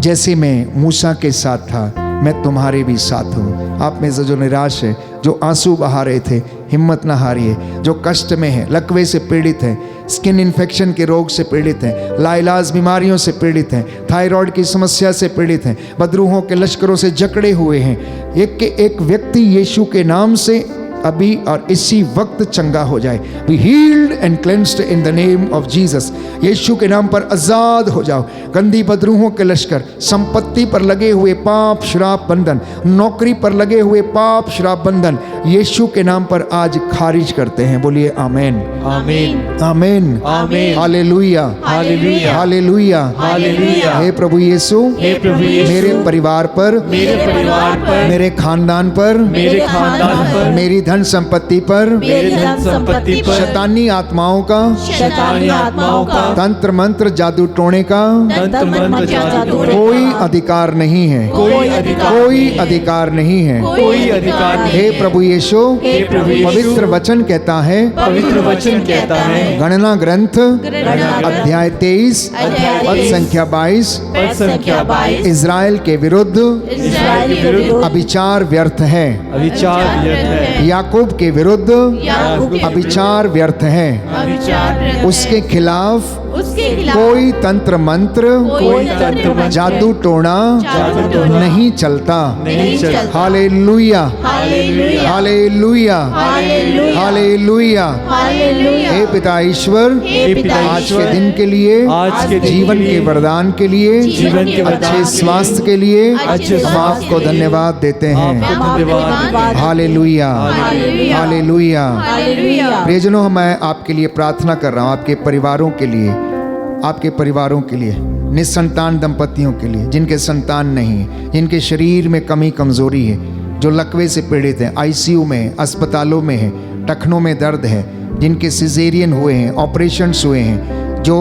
जैसे मैं मूसा के साथ था, मैं तुम्हारे भी साथ हूँ। आप में से जो निराश है, जो आंसू बहा रहे थे, हिम्मत ना हारिए। जो कष्ट में है, लकवे से पीड़ित है, स्किन इन्फेक्शन के रोग से पीड़ित हैं, लाइलाज बीमारियों से पीड़ित हैं, थायराइड की समस्या से पीड़ित हैं, बदरूहों के लश्करों से जकड़े हुए हैं, एक के एक व्यक्ति यीशु के नाम से अभी और इसी वक्त चंगा हो जाए। Be healed and cleansed in the name of Jesus. यीशु के नाम पर आज़ाद हो जाओ। गंदी बदरूहों के लश्कर, संपत्ति पर लगे हुए पाप श्राप बंधन, नौकरी पर लगे हुए पाप श्राप बंधन यीशु के नाम पर आज खारिज करते हैं। बोलिए आमीन, आमीन, आमीन, आमीन, हालेलुया, हालेलुया, हालेलुया, हालेलुया। हे प्रभु यीशु, हे प्रभु यीशु, मेरे परिवार पर, मेरे परिवार पर, मेरे खानदान पर, मेरे खानदान पर, मेरी धन संपत्ति पर, मेरी धन संपत्ति पर, शैतानी आत्माओं का, शैतानी आत्माओं का, तंत्र मंत्र जादू टोने का तंत्र मंत्र जादू कोई अधिकार नहीं है, कोई अधिकार, कोई अधिकार नहीं है। कोई अधिकार नहीं। हे प्रभु यीशु, हे प्रभु यीशु, पवित्र वचन कहता है, पवित्र वचन कहता है, गणना ग्रंथ अध्याय 23 पद संख्या 22, पद संख्या 22, इज़राइल के विरुद्ध इज़राइल के विरुद्ध अभिचार व्यर्थ है, अविचार व्यर्थ है, याकूब के विरुद्ध याकूब के अभिचार व्यर्थ है, अभिचार उसके खिलाफ उसके खिलाफ कोई तंत्र मंत्र, कोई तंत्र मंत्र, जादू टोना जादू टोना नहीं चलता। नहीं चलता। हालेलुया, हालेलुया हालेलुया, हालेलुया हालेलुया। हालेलुया। हे पिता ईश्वर, हे पिता आज के ईश्वर, दिन के लिए, आज के दिन जीवन के के लिए, वरदान के लिए, जीवन के वरदान अच्छे के स्वास्थ्य के लिए अच्छे हम स्वास्थ्य आपको के लिए धन्यवाद देते हैं। आपको धन्यवाद। हालेलुया, हालेलुया। हालेलुया। हालेलुया। प्रियजनों, मैं आपके लिए प्रार्थना कर रहा हूँ, आपके परिवारों के लिए, आपके परिवारों के लिए, निसंतान दंपतियों के लिए, जिनके संतान नहीं है, जिनके शरीर में कमी कमजोरी है, जो लकवे से पीड़ित हैं, आईसीयू में हैं, अस्पतालों में हैं, टखनों में दर्द है, जिनके सिजेरियन हुए हैं, ऑपरेशंस हुए हैं, जो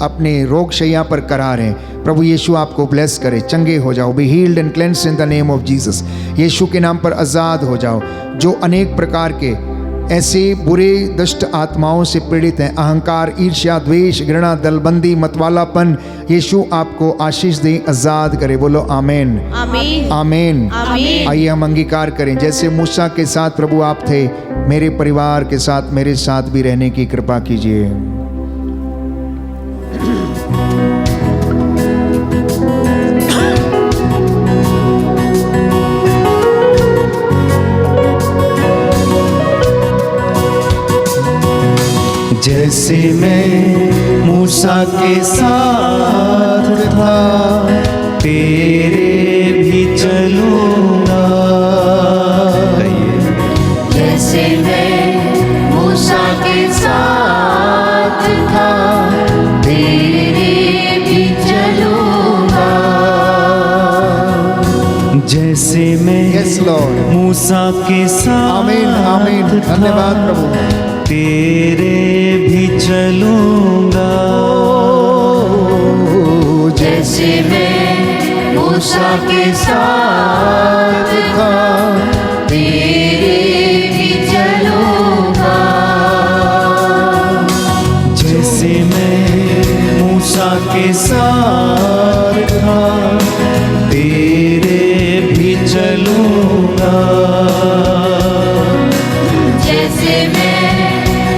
अपने रोग शैया पर करार हैं, प्रभु यीशु आपको ब्लेस करे, चंगे हो जाओ। Be healed and cleansed in the name of Jesus. यीशु के नाम पर आज़ाद हो जाओ। जो अनेक प्रकार के ऐसे बुरे दुष्ट आत्माओं से पीड़ित हैं, अहंकार, ईर्ष्या, द्वेष, घृणा, दलबंदी, मतवालापन, यीशु आपको आशीष दे, आज़ाद करे। बोलो आमीन, आमीन आमीन। आमीन। आइए हम अंगीकार करें, जैसे मूसा के साथ प्रभु आप थे, मेरे परिवार के साथ, मेरे साथ भी रहने की कृपा कीजिए। जैसे मैं मूसा के साथ था, तेरे भी चलूंगा। जैसे मैं मूसा के साथ था, तेरे भी चलूंगा। जैसे मैं यस लॉर्ड, मूसा के साथ आमीन, आमीन। धन्यवाद प्रभु। तेरे भी चलूंगा। जैसे मैं मूसा के साथ था, तेरे भी चलूंगा। जैसे मैं मूसा के साथ था, तेरे भी चलूंगा। जैसे मैं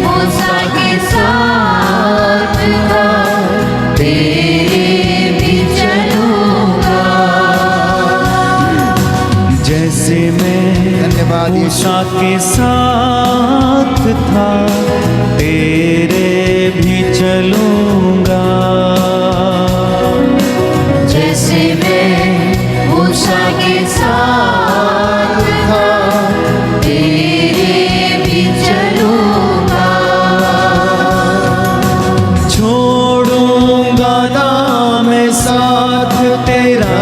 मूसा के साथ था, तेरे भी चलूंगा। जैसे मैं धन्यवाद यीशु। मूसा के साथ था, तेरे भी चलूंगा। जैसे मैं मूसा के साथ था, तेरे भी चलूंगा। छोड़ूंगा ना मैं साथ तेरा,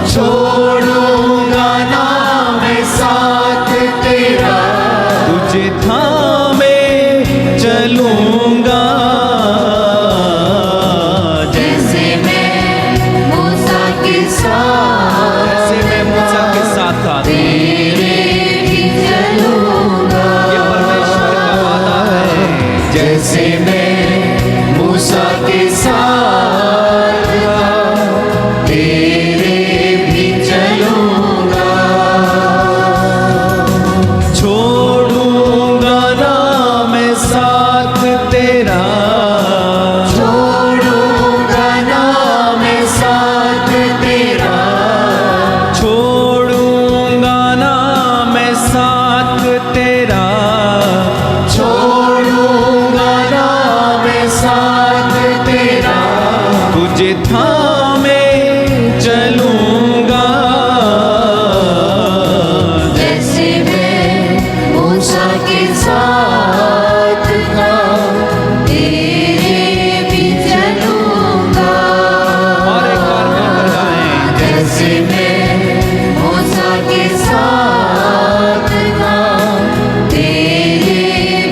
छोड़ूंगा ना मैं साथ तेरा, तुझे थामे चलूंगा। जैसे मैं मूसा के साथ, जैसे मैं मूसा के साथ था, तेरे भी चलूंगा। ये परमेश्वर का वादा है। जैसे मैं मूसा के साथ था, तेरे भी चलूंगा। छोड़ूंगा ना मैं साथ तेरा, छोड़ूंगा ना मैं साथ तेरा, छोड़ूंगा ना मैं साथ तेरा, छोड़ूंगा ना मैं साथ तेरा, तुझे थामे चलूंगा। जैसे मैं मूसा के साथ था, तेरे भी चलूंगा। और एक बार मिलकर गाएं। जैसे मैं मूसा के साथ था, तेरे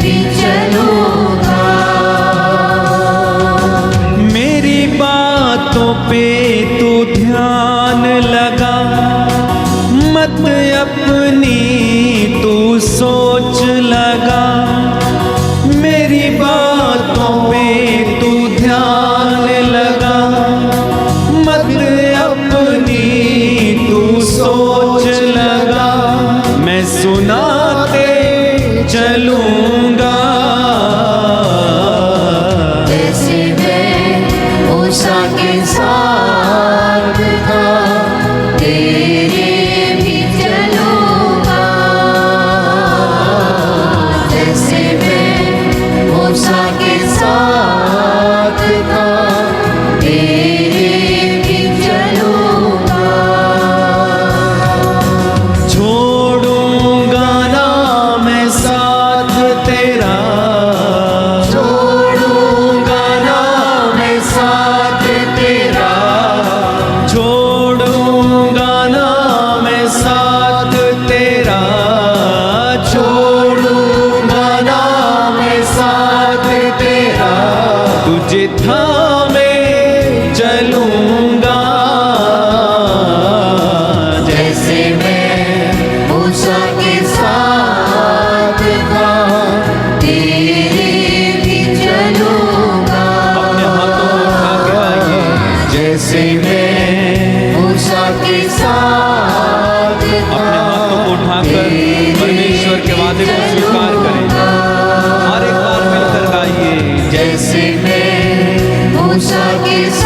भी चलूंगा। मेरी बातों पे में चलूंगा, जैसे मैं मूसा के साथ था, तेरे भी चलूंगा। अपने हाथों को उठा के गाइए, जैसे मैं मूसा के साथ अपने हाथों को उठाकर परमेश्वर के वादे को स्वीकार करें। हर एक बार मिलकर गाइए, जैसे मैं मूसा के साथ